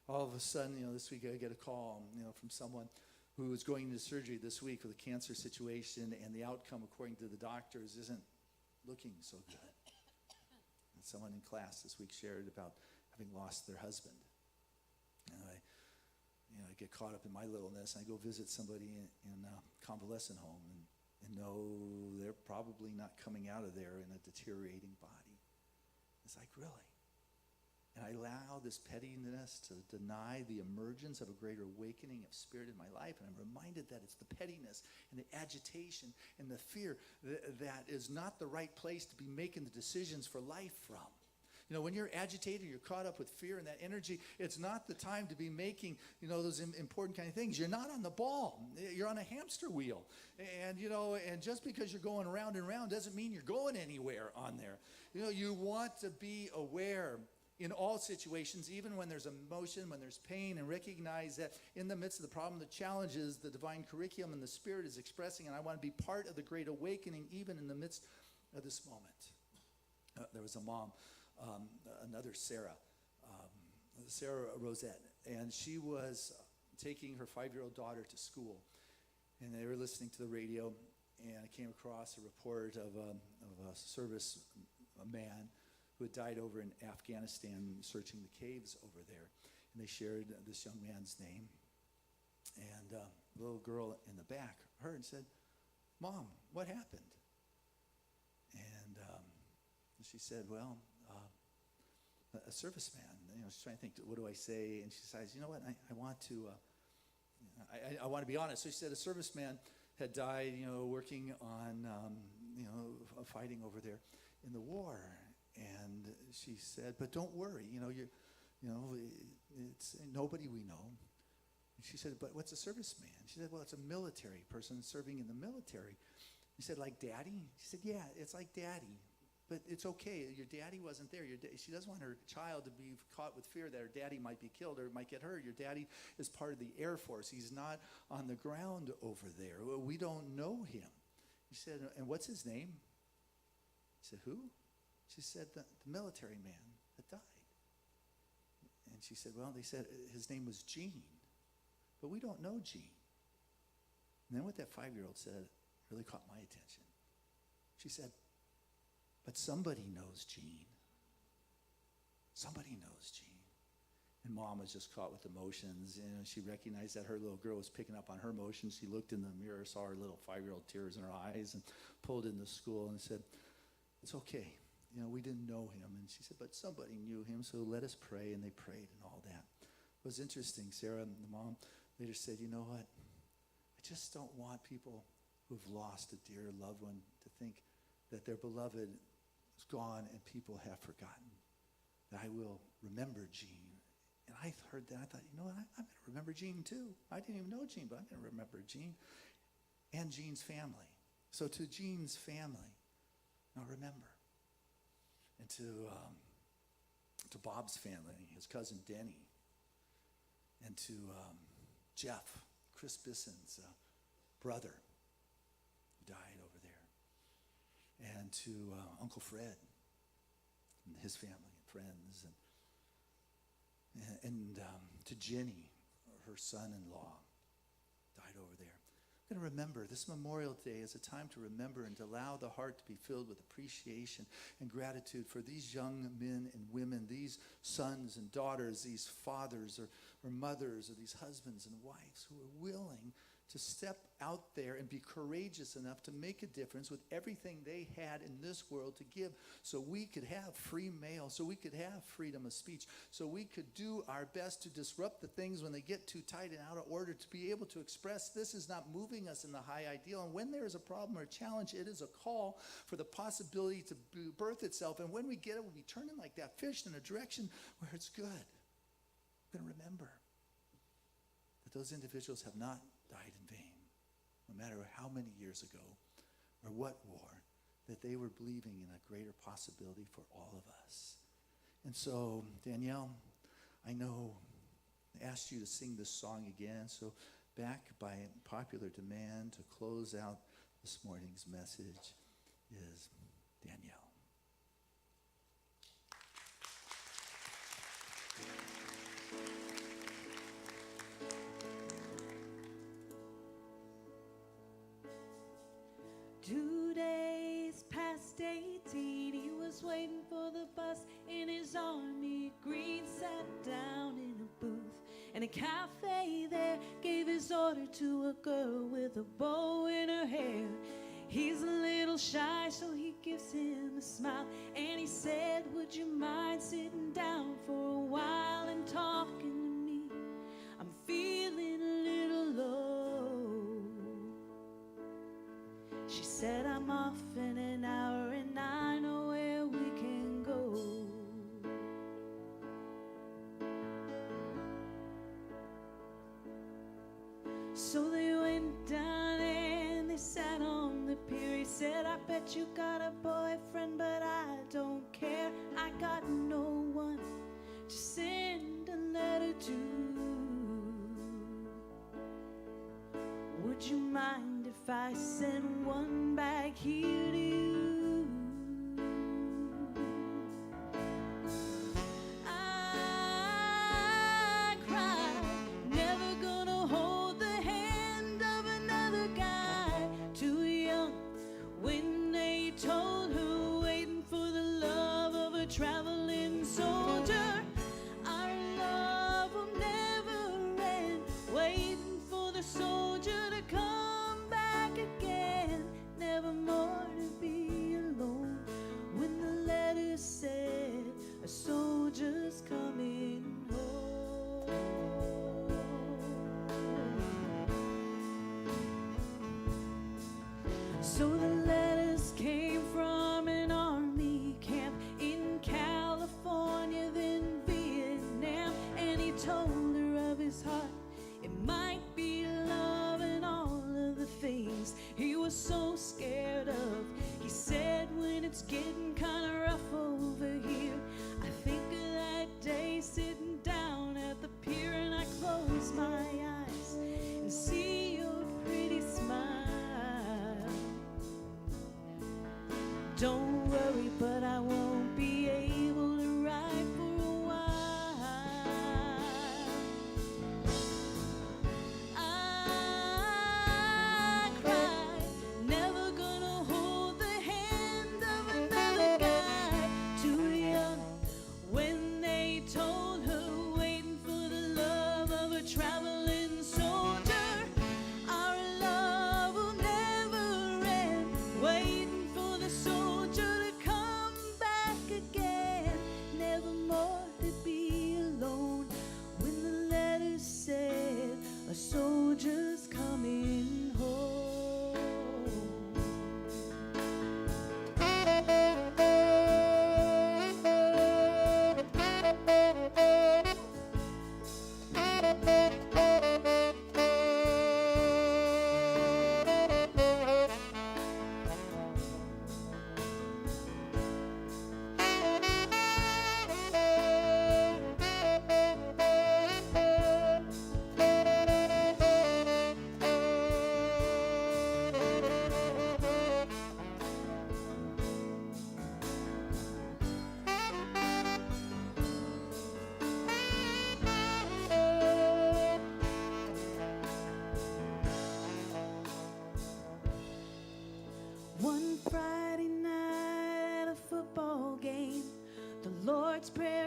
All of a sudden, this week I get a call, from someone who is going into surgery this week with a cancer situation, and the outcome, according to the doctors, isn't looking so good. And someone in class this week shared about having lost their husband. And I get caught up in my littleness, and I go visit somebody in a convalescent home, and know they're probably not coming out of there in a deteriorating body. It's like, really? And I allow this pettiness to deny the emergence of a greater awakening of spirit in my life. And I'm reminded that it's the pettiness and the agitation and the fear that is not the right place to be making the decisions for life from. When you're agitated, you're caught up with fear and that energy, it's not the time to be making, those important kind of things. You're not on the ball. You're on a hamster wheel. And, and just because you're going round and round doesn't mean you're going anywhere on there. You want to be aware in all situations, even when there's emotion, when there's pain, and recognize that in the midst of the problem, the challenges, the divine curriculum and the Spirit is expressing, and I want to be part of the great awakening even in the midst of this moment. There was a mom, another Sarah Rosette, and she was taking her 5-year-old daughter to school, and they were listening to the radio, and I came across a report of a service man who had died over in Afghanistan searching the caves over there. And they shared this young man's name. And the little girl in the back heard and said, "Mom, what happened?" And she said, "Well, a serviceman." She's trying to think, what do I say? And she says, "You know what, I want to, I want to be honest." So she said a serviceman had died, working on, fighting over there in the war. And she said, "But don't worry, it's nobody we know." And she said, "But what's a serviceman?" She said, "Well, it's a military person serving in the military." He said, "Like daddy?" She said, "Yeah, it's like daddy, but it's okay. Your daddy wasn't there. She doesn't want her child to be caught with fear that her daddy might be killed or might get hurt. Your daddy is part of the Air Force. He's not on the ground over there. We don't know him." She said, "And what's his name?" He said, "Who?" She said, the military man that died. And she said, "Well, they said his name was Gene, but we don't know Gene." And then what that 5-year-old said really caught my attention. She said, "But somebody knows Gene. Somebody knows Gene." And Mom was just caught with emotions, and she recognized that her little girl was picking up on her emotions. She looked in the mirror, saw her little 5-year-old tears in her eyes, and pulled into school and said, "It's okay. We didn't know him." And she said, "But somebody knew him, so let us pray." And they prayed and all that. It was interesting. Sarah, the mom, later said, "You know what? I just don't want people who've lost a dear loved one to think that their beloved is is gone and people have forgotten. That I will remember Jean. And I heard that. I thought, you know what? I'm going to remember Jean too. I didn't even know Jean, but I'm going to remember Jean and Jean's family. So to Jean's family, now remember. And to Bob's family, his cousin Denny. And to Jeff, Chris Bisson's brother, who died over there. And to Uncle Fred and his family and friends. And to Jenny, her son-in-law, died over there. I'm going to remember this Memorial Day is a time to remember and to allow the heart to be filled with appreciation and gratitude for these young men and women, these sons and daughters, these fathers or mothers, or these husbands and wives who are willing to step out there and be courageous enough to make a difference with everything they had in this world to give, so we could have free mail, so we could have freedom of speech, so we could do our best to disrupt the things when they get too tight and out of order, to be able to express this is not moving us in the high ideal. And when there is a problem or a challenge, it is a call for the possibility to birth itself. And when we get it, we'll be turning like that fish in a direction where it's good. We're going to remember that those individuals have not died in vain, no matter how many years ago or what war, that they were believing in a greater possibility for all of us. And so, Danielle, I know I asked you to sing this song again, so back by popular demand to close out this morning's message is Danielle. 2 days past 18, he was waiting for the bus in his army green, sat down in a booth in a cafe there, gave his order to a girl with a bow in her hair. He's a little shy, so he gives him a smile, and he said, would you mind sitting down for a while and talking to me? I'm feeling a little low. She said, I'm off in an hour and I know where we can go. So they went down and they sat on the pier. He said, I bet you got a boyfriend, but I don't care. I got no one to send a letter to. Would you mind if I send one back here to you? I cried, never gonna hold the hand of another guy. Too young when they told her, waiting for the love of a traveling soldier. Our love will never end, waiting for the soldier to come back again. Never more to be alone. When the letter said a soldier's coming home. So the letters came from an army camp in California, then Vietnam, and he told her of his heart. It might be love and all of the things he was so scared of. He said, when it's getting kind of rough over here, I think of that day sitting down at the pier, and I close my eyes and see your pretty smile. Don't worry, but I won't be able to write for a while. I cried, never gonna hold the hand of another guy. Too young when they told her, waiting for the love of a traveling soldier. Our love will never end, waiting for the soldier to come back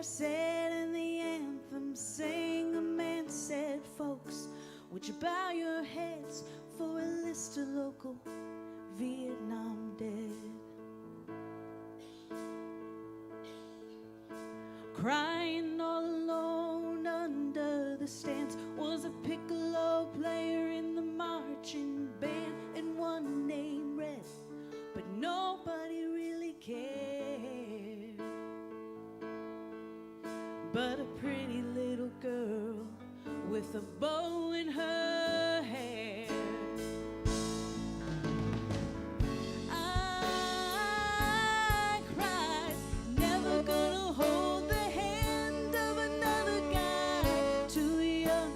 said, and the anthem sang. A man said, folks, would you bow your heads for a list of local Vietnam dead? Crying all alone under the stands was a piccolo player in the marching band, and one name read, but nobody really cared. But a pretty little girl with a bow in her hair. I cried, never gonna hold the hand of another guy too young,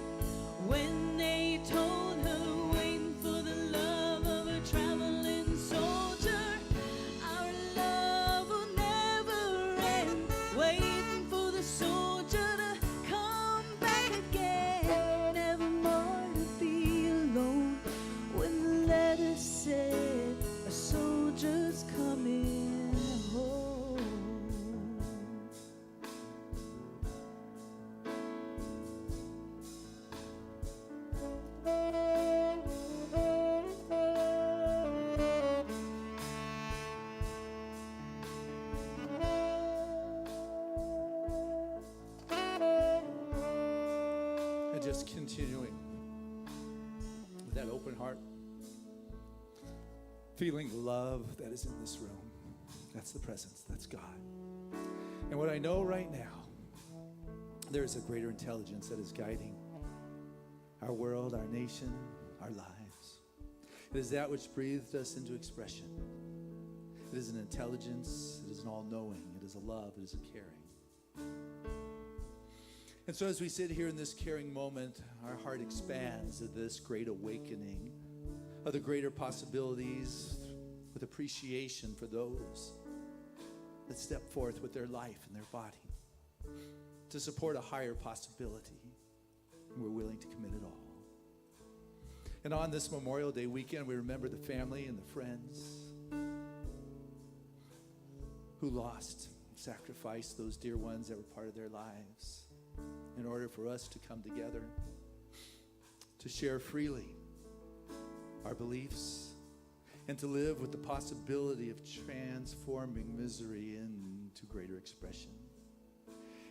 when they told her, waiting for the love of a traveling soldier. Our love will never end, waiting for the soldier to come back again. Never more to be alone, when the letter said a soldier's coming home. And just continuing with that open heart, feeling love that is in this room. That's the presence, that's God. And what I know right now, there is a greater intelligence that is guiding our world, our nation, our lives. It is that which breathed us into expression. It is an intelligence, it is an all-knowing, it is a love, it is a caring. And so as we sit here in this caring moment, our heart expands to this great awakening of the greater possibilities, with appreciation for those that step forth with their life and their body to support a higher possibility. And we're willing to commit it all. And on this Memorial Day weekend, we remember the family and the friends who lost, sacrificed those dear ones that were part of their lives in order for us to come together, to share freely our beliefs, and to live with the possibility of transforming misery into greater expression.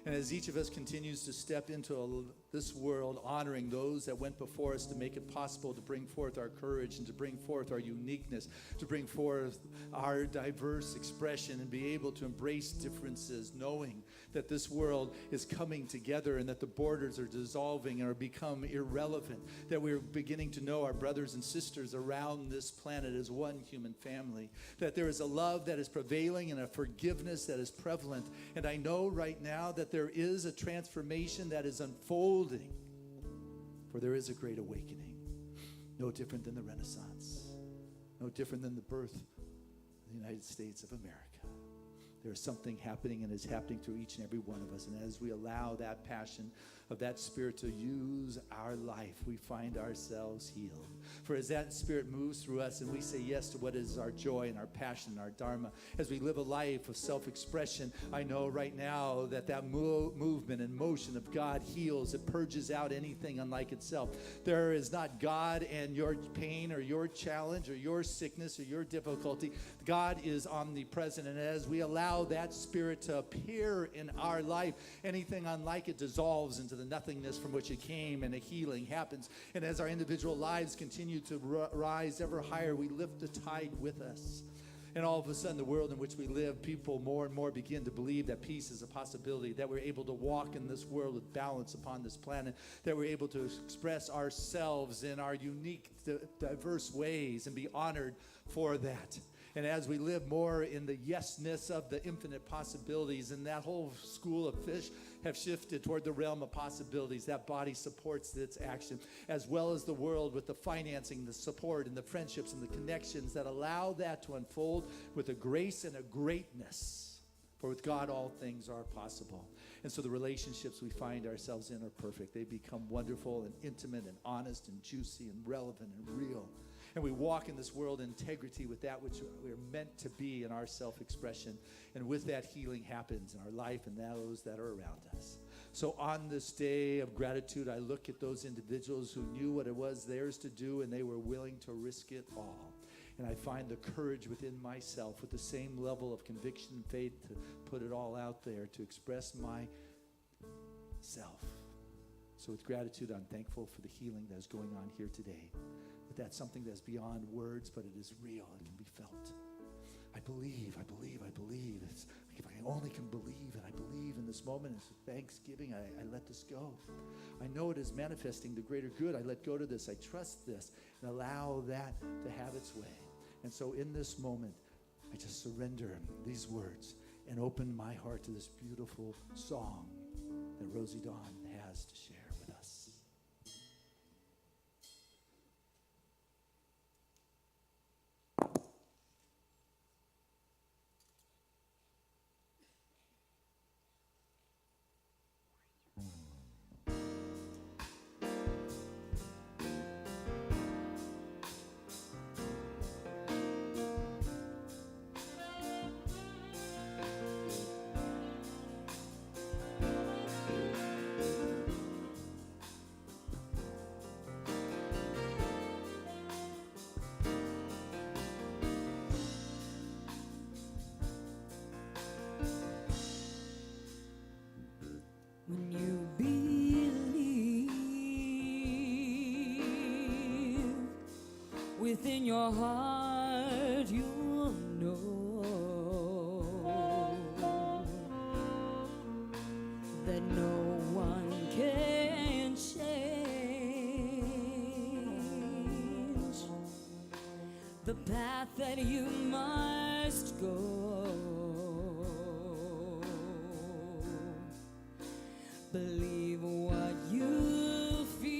And as each of us continues to step into this world, honoring those that went before us to make it possible to bring forth our courage and to bring forth our uniqueness, to bring forth our diverse expression and be able to embrace differences, knowing that this world is coming together and that the borders are dissolving and are become irrelevant, that we're beginning to know our brothers and sisters around this planet as one human family, that there is a love that is prevailing and a forgiveness that is prevalent. And I know right now that there is a transformation that is unfolding, for there is a great awakening, no different than the Renaissance, no different than the birth of the United States of America. There is something happening, and is happening through each and every one of us. And as we allow that passion of that Spirit to use our life, we find ourselves healed. For as that Spirit moves through us and we say yes to what is our joy and our passion and our dharma, as we live a life of self-expression, I know right now that that movement and motion of God heals. It purges out anything unlike itself. There is not God and your pain or your challenge or your sickness or your difficulty. God is omnipresent, and as we allow that Spirit to appear in our life, anything unlike it dissolves into the nothingness from which it came, and a healing happens. And as our individual lives continue to rise ever higher, we lift the tide with us. And all of a sudden, the world in which we live, people more and more begin to believe that peace is a possibility, that we're able to walk in this world with balance upon this planet, that we're able to express ourselves in our unique, diverse ways and be honored for that. And as we live more in the yesness of the infinite possibilities, and that whole school of fish have shifted toward the realm of possibilities, that body supports its action, as well as the world with the financing, the support, and the friendships and the connections that allow that to unfold with a grace and a greatness. For with God, all things are possible. And so the relationships we find ourselves in are perfect. They become wonderful and intimate and honest and juicy and relevant and real. And we walk in this world in integrity with that which we're meant to be in our self-expression. And with that, healing happens in our life and those that are around us. So on this day of gratitude, I look at those individuals who knew what it was theirs to do, and they were willing to risk it all. And I find the courage within myself with the same level of conviction and faith to put it all out there, to express myself. So with gratitude, I'm thankful for the healing that is going on here today. But that's something that's beyond words, but it is real. It can be felt. I believe. It's like if I only can believe, and I believe in this moment, it's thanksgiving, I let this go. I know it is manifesting the greater good. I let go to this. I trust this and allow that to have its way. And so in this moment, I just surrender these words and open my heart to this beautiful song that Rosie Dawn has to share with us. When you believe within your heart, you'll know that no one can change the path that you must go. Believe what you feel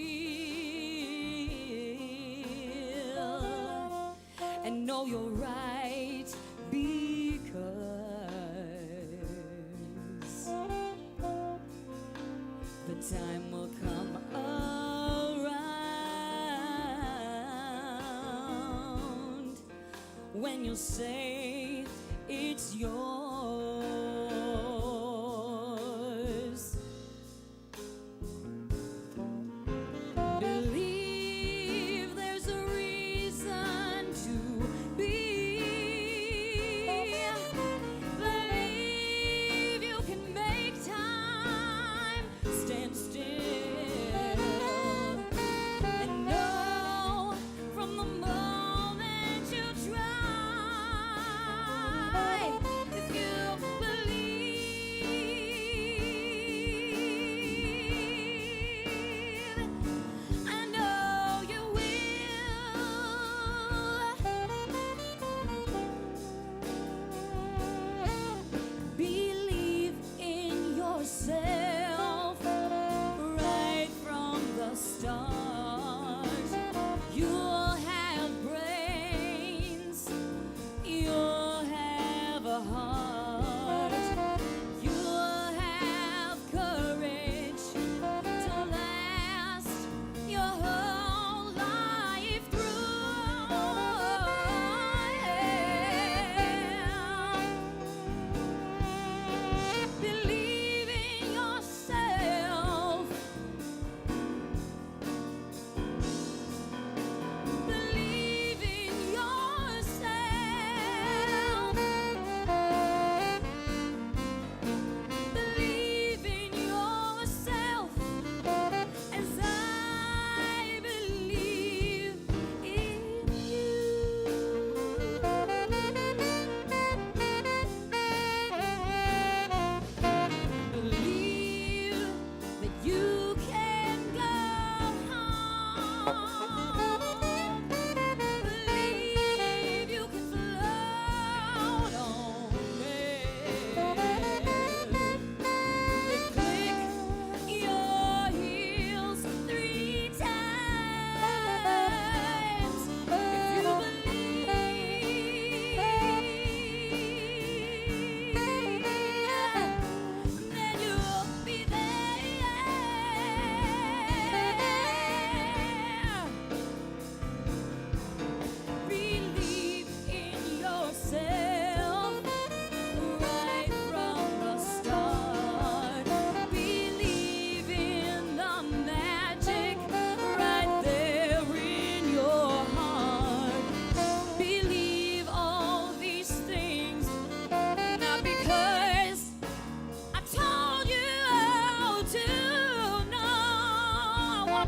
and know you're right, because the time will come around when you'll say it's yours. Believe there's a reason to be. Believe you can make time stand still. And know from the moment you try, 'cause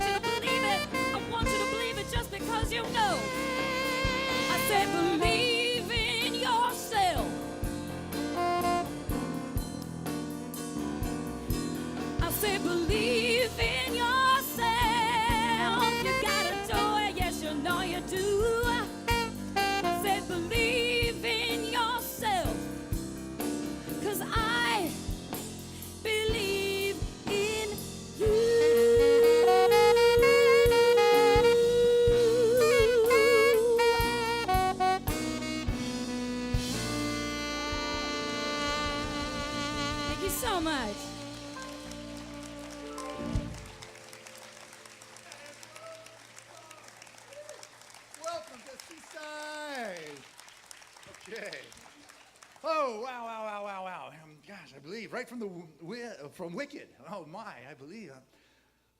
want you to believe it. I want you to believe it just because you know. I said believe in yourself. I said believe in yourself. You gotta do it, yes you know you do. I said believe in yourself. 'Cause I believe in Thank you so much. Welcome to Seaside. Okay. Oh, wow, wow, wow, wow, wow. Gosh, I believe right from from Wicked. Oh my, I believe.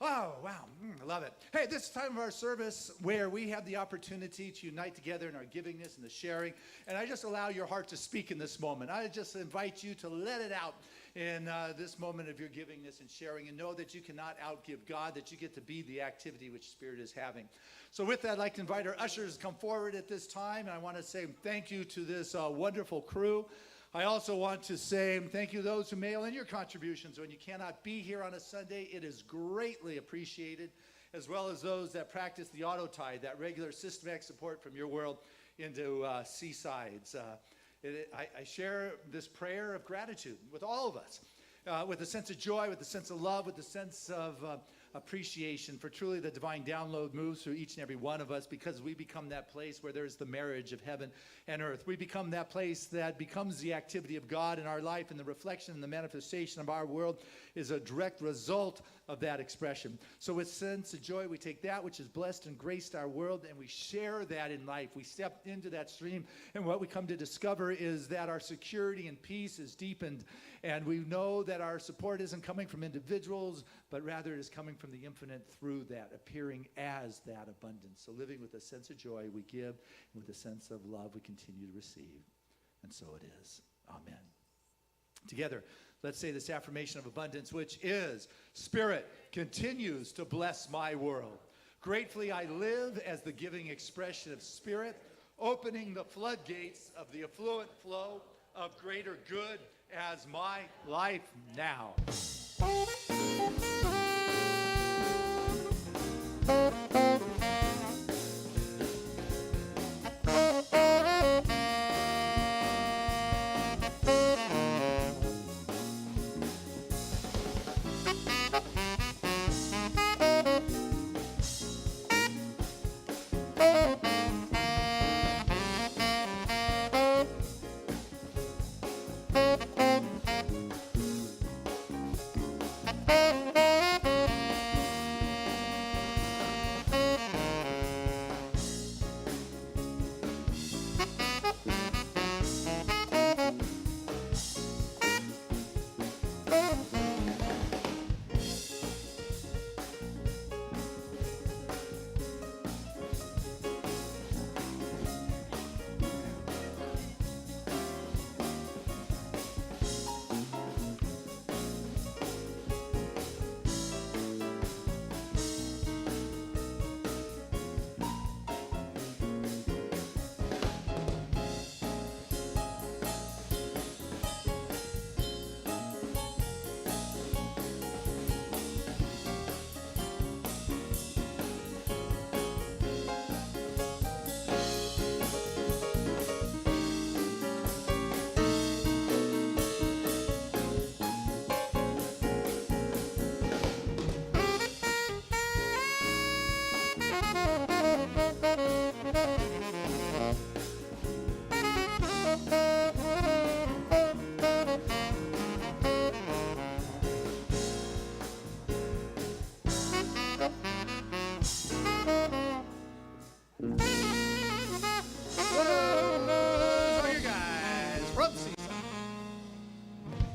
Oh, wow, I love it. Hey, this time of our service where we have the opportunity to unite together in our givingness and the sharing, and I just allow your heart to speak in this moment. I just invite you to let it out in this moment of your givingness and sharing, and know that you cannot outgive God, that you get to be the activity which Spirit is having. So with that, I'd like to invite our ushers to come forward at this time, and I want to say thank you to this wonderful crew. I also want to say thank you to those who mail in your contributions when you cannot be here on a Sunday. It is greatly appreciated, as well as those that practice the auto tithe, that regular systematic support from your world into Seasides. I share this prayer of gratitude with all of us, with a sense of joy, with a sense of love, with a sense of appreciation for truly the divine download moves through each and every one of us, because we become that place where there's the marriage of heaven and earth. We become that place that becomes the activity of God in our life, and the reflection and the manifestation of our world is a direct result of that expression. So with sense of joy, we take that which is blessed and graced our world, and we share that in life. We step into that stream, and what we come to discover is that our security and peace is deepened, and we know that our support isn't coming from individuals, but rather it is coming from the infinite through that, appearing as that abundance. So living with a sense of joy, we give, and with a sense of love, we continue to receive. And so it is. Amen. Together, let's say this affirmation of abundance, which is, Spirit continues to bless my world. Gratefully, I live as the giving expression of Spirit, opening the floodgates of the affluent flow of greater good as my life now.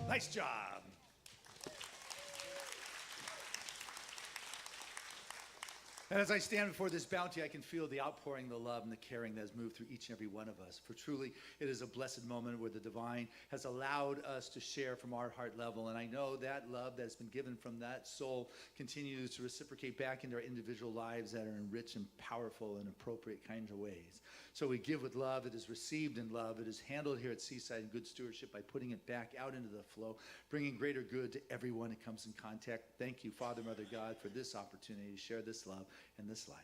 Nice job. And as I stand before this bounty, I can feel the outpouring, the love, and the caring that has moved through each and every one of us. For truly, it is a blessed moment where the divine has allowed us to share from our heart level. And I know that love that has been given from that soul continues to reciprocate back into our individual lives that are enriched and powerful in appropriate kinds of ways. So we give with love. It is received in love. It is handled here at Seaside in good stewardship by putting it back out into the flow, bringing greater good to everyone it comes in contact. Thank you, Father, Mother, God, for this opportunity to share this love and this light.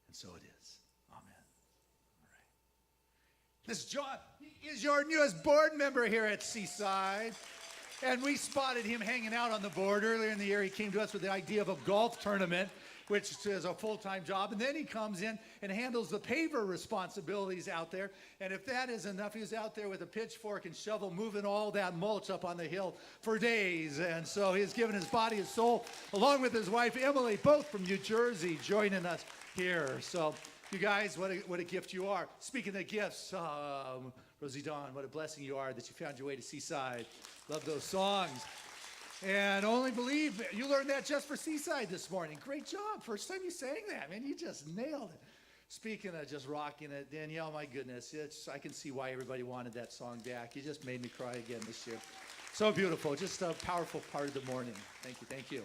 And so it is. Amen. All right. This is John. He is your newest board member here at Seaside. And we spotted him hanging out on the board earlier in the year. He came to us with the idea of a golf tournament, which is a full-time job. And then he comes in and handles the paver responsibilities out there. And if that isn't enough, he was out there with a pitchfork and shovel moving all that mulch up on the hill for days. And so he's given his body and soul, along with his wife, Emily, both from New Jersey, joining us here. So you guys, what a gift you are. Speaking of gifts, Rosie Dawn, what a blessing you are that you found your way to Seaside. Love those songs. And only believe you learned that just for Seaside this morning. Great job. First time you sang that, man. You just nailed it. Speaking of just rocking it, Danielle, my goodness, I can see why everybody wanted that song back. You just made me cry again this year. So beautiful. Just a powerful part of the morning. Thank you. Thank you.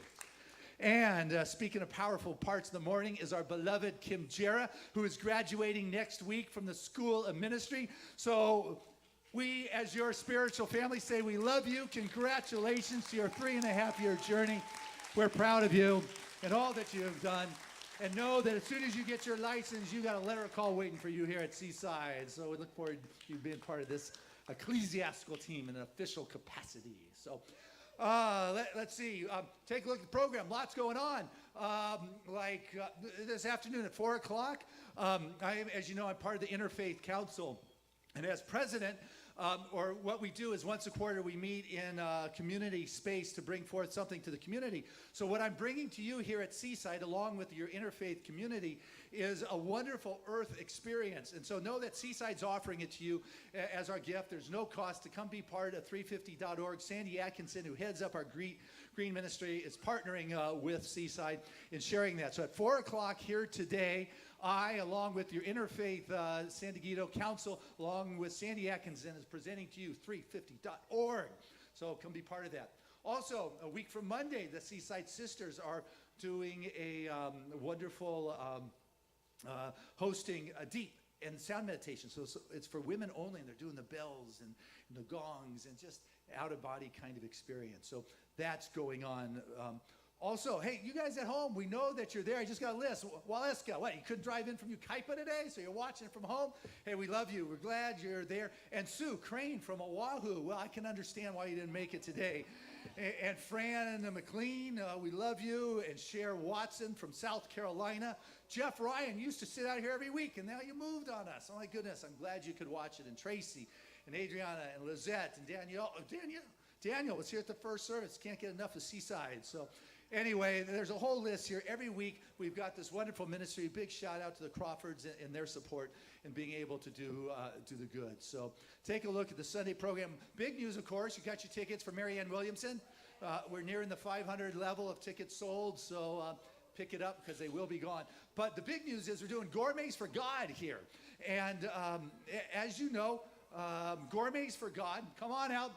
And speaking of powerful parts of the morning is our beloved Kim Jera, who is graduating next week from the School of Ministry. So we, as your spiritual family, say we love you. Congratulations to your 3.5-year journey. We're proud of you and all that you have done. And know that as soon as you get your license, you got a letter of call waiting for you here at Seaside. So we look forward to you being part of this ecclesiastical team in an official capacity. So let's see. Take a look at the program. Lots going on. This afternoon at 4 o'clock, as you know, I'm part of the Interfaith Council. And as president, or what we do is once a quarter we meet in a community space to bring forth something to the community. So what I'm bringing to you here at Seaside, along with your interfaith community, is a wonderful earth experience. And so know that Seaside's offering it to you as our gift. There's no cost to come be part of 350.org. Sandy Atkinson, who heads up our Green Ministry, is partnering with Seaside in sharing that. So at 4 o'clock here today, I, along with your Interfaith San Diego Council, along with Sandy Atkinson, is presenting to you 350.org. So come be part of that. Also, a week from Monday, the Seaside Sisters are doing a wonderful hosting a deep and sound meditation. So it's for women only, and they're doing the bells and the gongs and just out-of-body kind of experience. So that's going on. Also, hey, you guys at home, we know that you're there. I just got a list. Waleska, what, you couldn't drive in from Ukaipa today, so you're watching it from home? Hey, we love you. We're glad you're there. And Sue Crane from Oahu, well, I can understand why you didn't make it today. And Fran and McLean, we love you. And Cher Watson from South Carolina. Jeff Ryan used to sit out here every week, and now you moved on us. Oh, my goodness, I'm glad you could watch it. And Tracy and Adriana and Lizette and Danielle. Daniel was here at the first service. Can't get enough of Seaside, so... Anyway, there's a whole list here. Every week, we've got this wonderful ministry. Big shout out to the Crawfords and their support in being able to do the good. So take a look at the Sunday program. Big news, of course. You got your tickets for Marianne Williamson. We're nearing the 500 level of tickets sold, so pick it up because they will be gone. But the big news is we're doing Gourmets for God here. And as you know, Gourmets for God, come on out.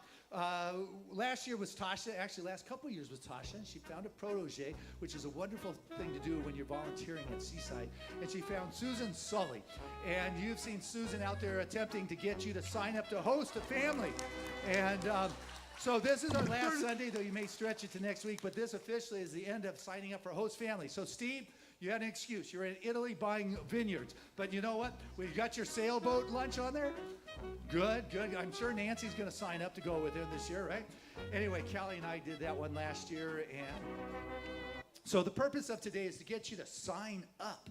Last year was Tasha, actually last couple of years was Tasha, and she found a protege, which is a wonderful thing to do when you're volunteering at Seaside, and she found Susan Sully, and you've seen Susan out there attempting to get you to sign up to host a family, and so this is our last Sunday, though you may stretch it to next week, but this officially is the end of signing up for host family. So Steve, you had an excuse. You're in Italy buying vineyards. But you know what? We've got your sailboat lunch on there. Good, good. I'm sure Nancy's going to sign up to go with him this year, right? Anyway, Callie and I did that one last year. And so the purpose of today is to get you to sign up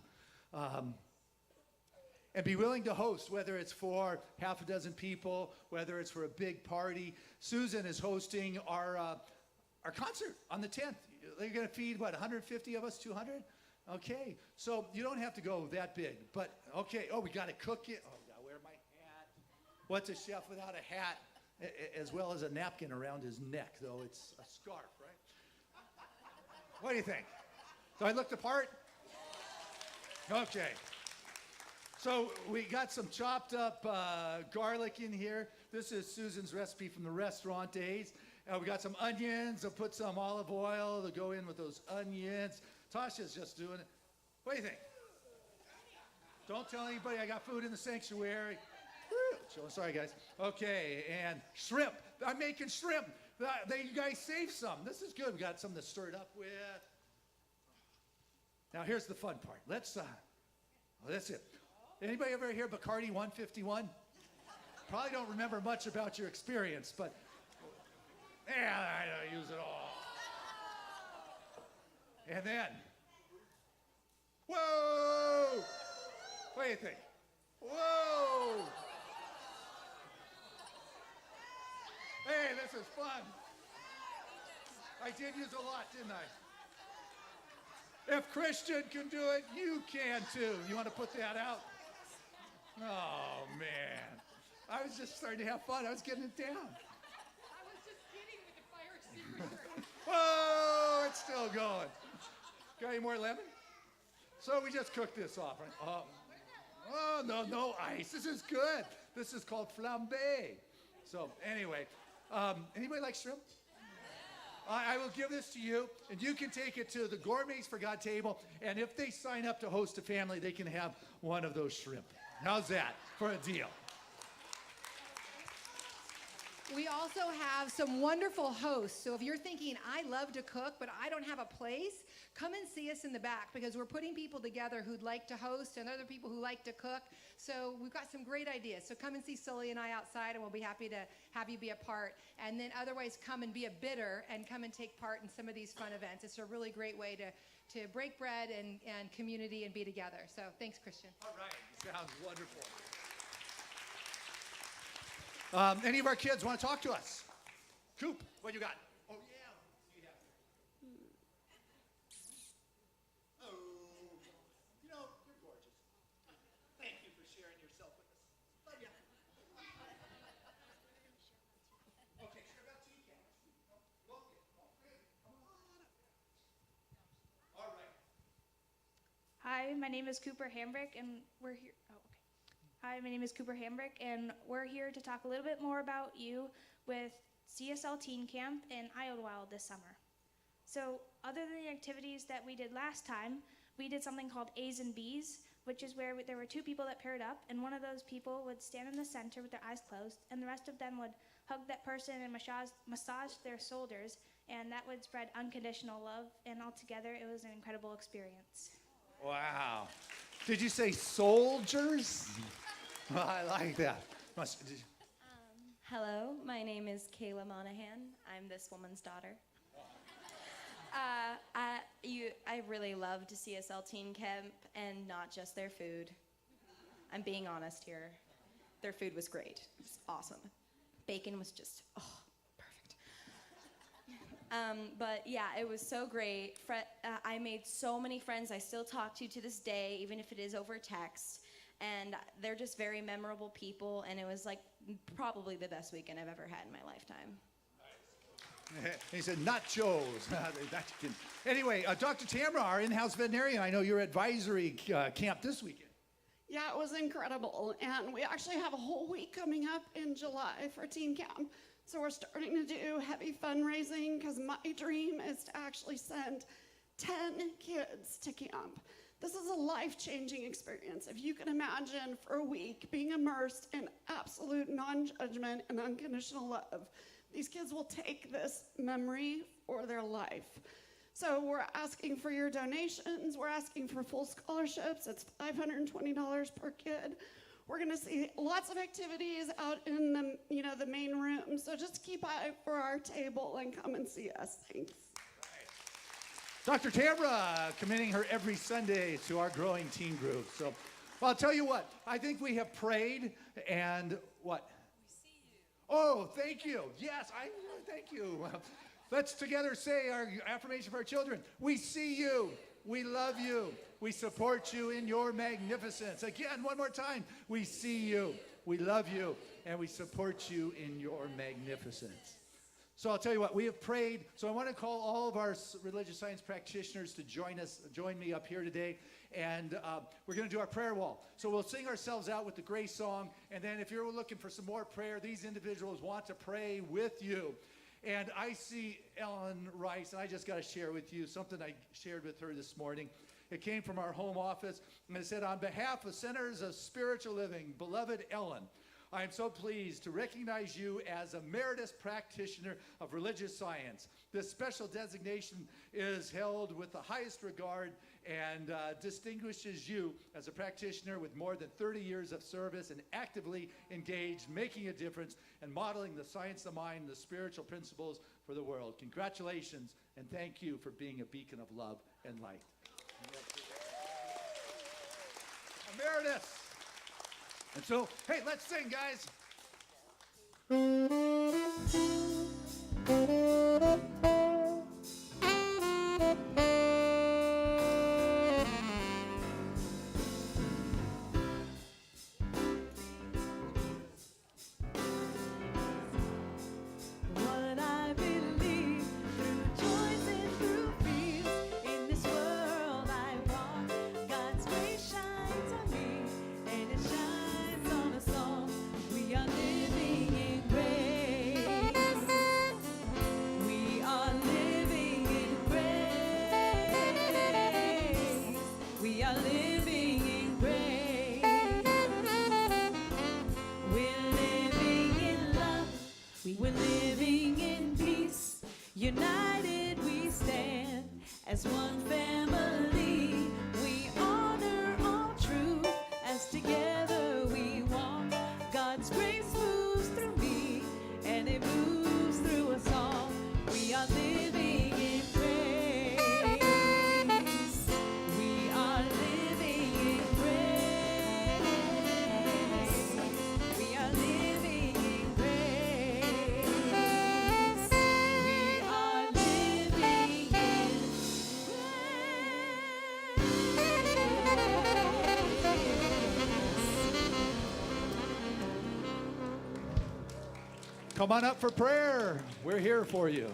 and be willing to host, whether it's for half a dozen people, whether it's for a big party. Susan is hosting our concert on the 10th. They're going to feed, 150 of us, 200? Okay, so you don't have to go that big, but okay. Oh, we got to cook it. Oh, I got to wear my hat. What's a chef without a hat, as well as a napkin around his neck, though it's a scarf, right? What do you think? Do I look the part? Okay. So we got some chopped up garlic in here. This is Susan's recipe from the restaurant days. We got some onions. I'll put some olive oil to go in with those onions. Tasha's just doing it. What do you think? Don't tell anybody I got food in the sanctuary. Sorry, guys. Okay, and shrimp. I'm making shrimp. You guys saved some. This is good. We got something to stir it up with. Now, here's the fun part. That's it. Anybody ever hear Bacardi 151? Probably don't remember much about your experience, but yeah, I don't use it all. And then, whoa! What do you think? Whoa! Hey, this is fun. I did use a lot, didn't I? If Christian can do it, you can too. You want to put that out? Oh, man. I was just starting to have fun. I was getting it down. I was just kidding with the fire extinguisher. Whoa, it's still going. Got any more lemon? So we just cooked this off, right? Oh, no ice. This is good. This is called flambe. So anyway, anybody like shrimp? I will give this to you, and you can take it to the Gourmets for God table, and if they sign up to host a family, they can have one of those shrimp. How's that for a deal? We also have some wonderful hosts. So if you're thinking, I love to cook, but I don't have a place, come and see us in the back because we're putting people together who'd like to host and other people who like to cook. So we've got some great ideas. So come and see Sully and I outside, and we'll be happy to have you be a part. And then otherwise, come and be a bidder and come and take part in some of these fun events. It's a really great way to break bread and community and be together. So thanks, Christian. All right. Sounds wonderful. Any of our kids want to talk to us? Coop, what you got? Oh, yeah. Oh, you know, you're gorgeous. Thank you for sharing yourself with us. Love you. Okay, share about tea cans. Look it. Oh, great. Come on up. All right. Hi, my name is Cooper Hambrick, and we're here. Oh, okay. Hi, my name is Cooper Hambrick, and we're here to talk a little bit more about you with CSL Teen Camp in Idlewild this summer. So, other than the activities that we did last time, we did something called A's and B's, which is where there were two people that paired up, and one of those people would stand in the center with their eyes closed, and the rest of them would hug that person and massage their shoulders, and that would spread unconditional love, and altogether, it was an incredible experience. Wow. Did you say soldiers? I like that. Hello, my name is Kayla Monahan. I'm this woman's daughter. I really loved CSL Teen Camp, and not just their food. I'm being honest here. Their food was great. It was awesome. Bacon was just, perfect. But yeah, it was so great. I made so many friends I still talk to this day, even if it is over text. And they're just very memorable people, and it was like probably the best weekend I've ever had in my lifetime. He said, nachos. Anyway, Dr. Tamra, our in-house veterinarian, I know you're at advisory camp this weekend. Yeah, it was incredible. And we actually have a whole week coming up in July for Teen Camp. So we're starting to do heavy fundraising because my dream is to actually send 10 kids to camp. This is a life-changing experience. If you can imagine for a week being immersed in absolute non-judgment and unconditional love, these kids will take this memory for their life. So we're asking for your donations. We're asking for full scholarships. It's $520 per kid. We're going to see lots of activities out in the main room. So just keep eye for our table and come and see us. Thanks. Dr. Tamra committing her every Sunday to our growing teen group. So, well, I'll tell you what, I think we have prayed and what? We see you. Oh, thank you. Yes, thank you. Let's together say our affirmation for our children. We see you. We love you. We support you in your magnificence. Again, one more time. We see you. We love you. And we support you in your magnificence. So I'll tell you what, we have prayed. So I want to call all of our religious science practitioners to join me up here today. And we're going to do our prayer wall. So we'll sing ourselves out with the grace song. And then if you're looking for some more prayer, these individuals want to pray with you. And I see Ellen Rice, and I just got to share with you something I shared with her this morning. It came from our home office, and it said, on behalf of Centers of Spiritual Living, beloved Ellen, I am so pleased to recognize you as Emeritus Practitioner of Religious Science. This special designation is held with the highest regard and distinguishes you as a practitioner with more than 30 years of service and actively engaged, making a difference, and modeling the science of the mind and the spiritual principles for the world. Congratulations, and thank you for being a beacon of love and light. Emeritus! And so, hey, let's sing, guys. What I believe through joys and through fears, in this world I walk, God's grace shines on me, and it shines on us all. We are living in grace. We are living in grace. We are living in grace. We're living in love. We're living in peace. United we stand as one family. We honor all truth as together we walk. God's grace moves through me and it moves through us all. We are living in grace. We are living in grace. We are living in grace. We are living in Come on up for prayer. We're here for you.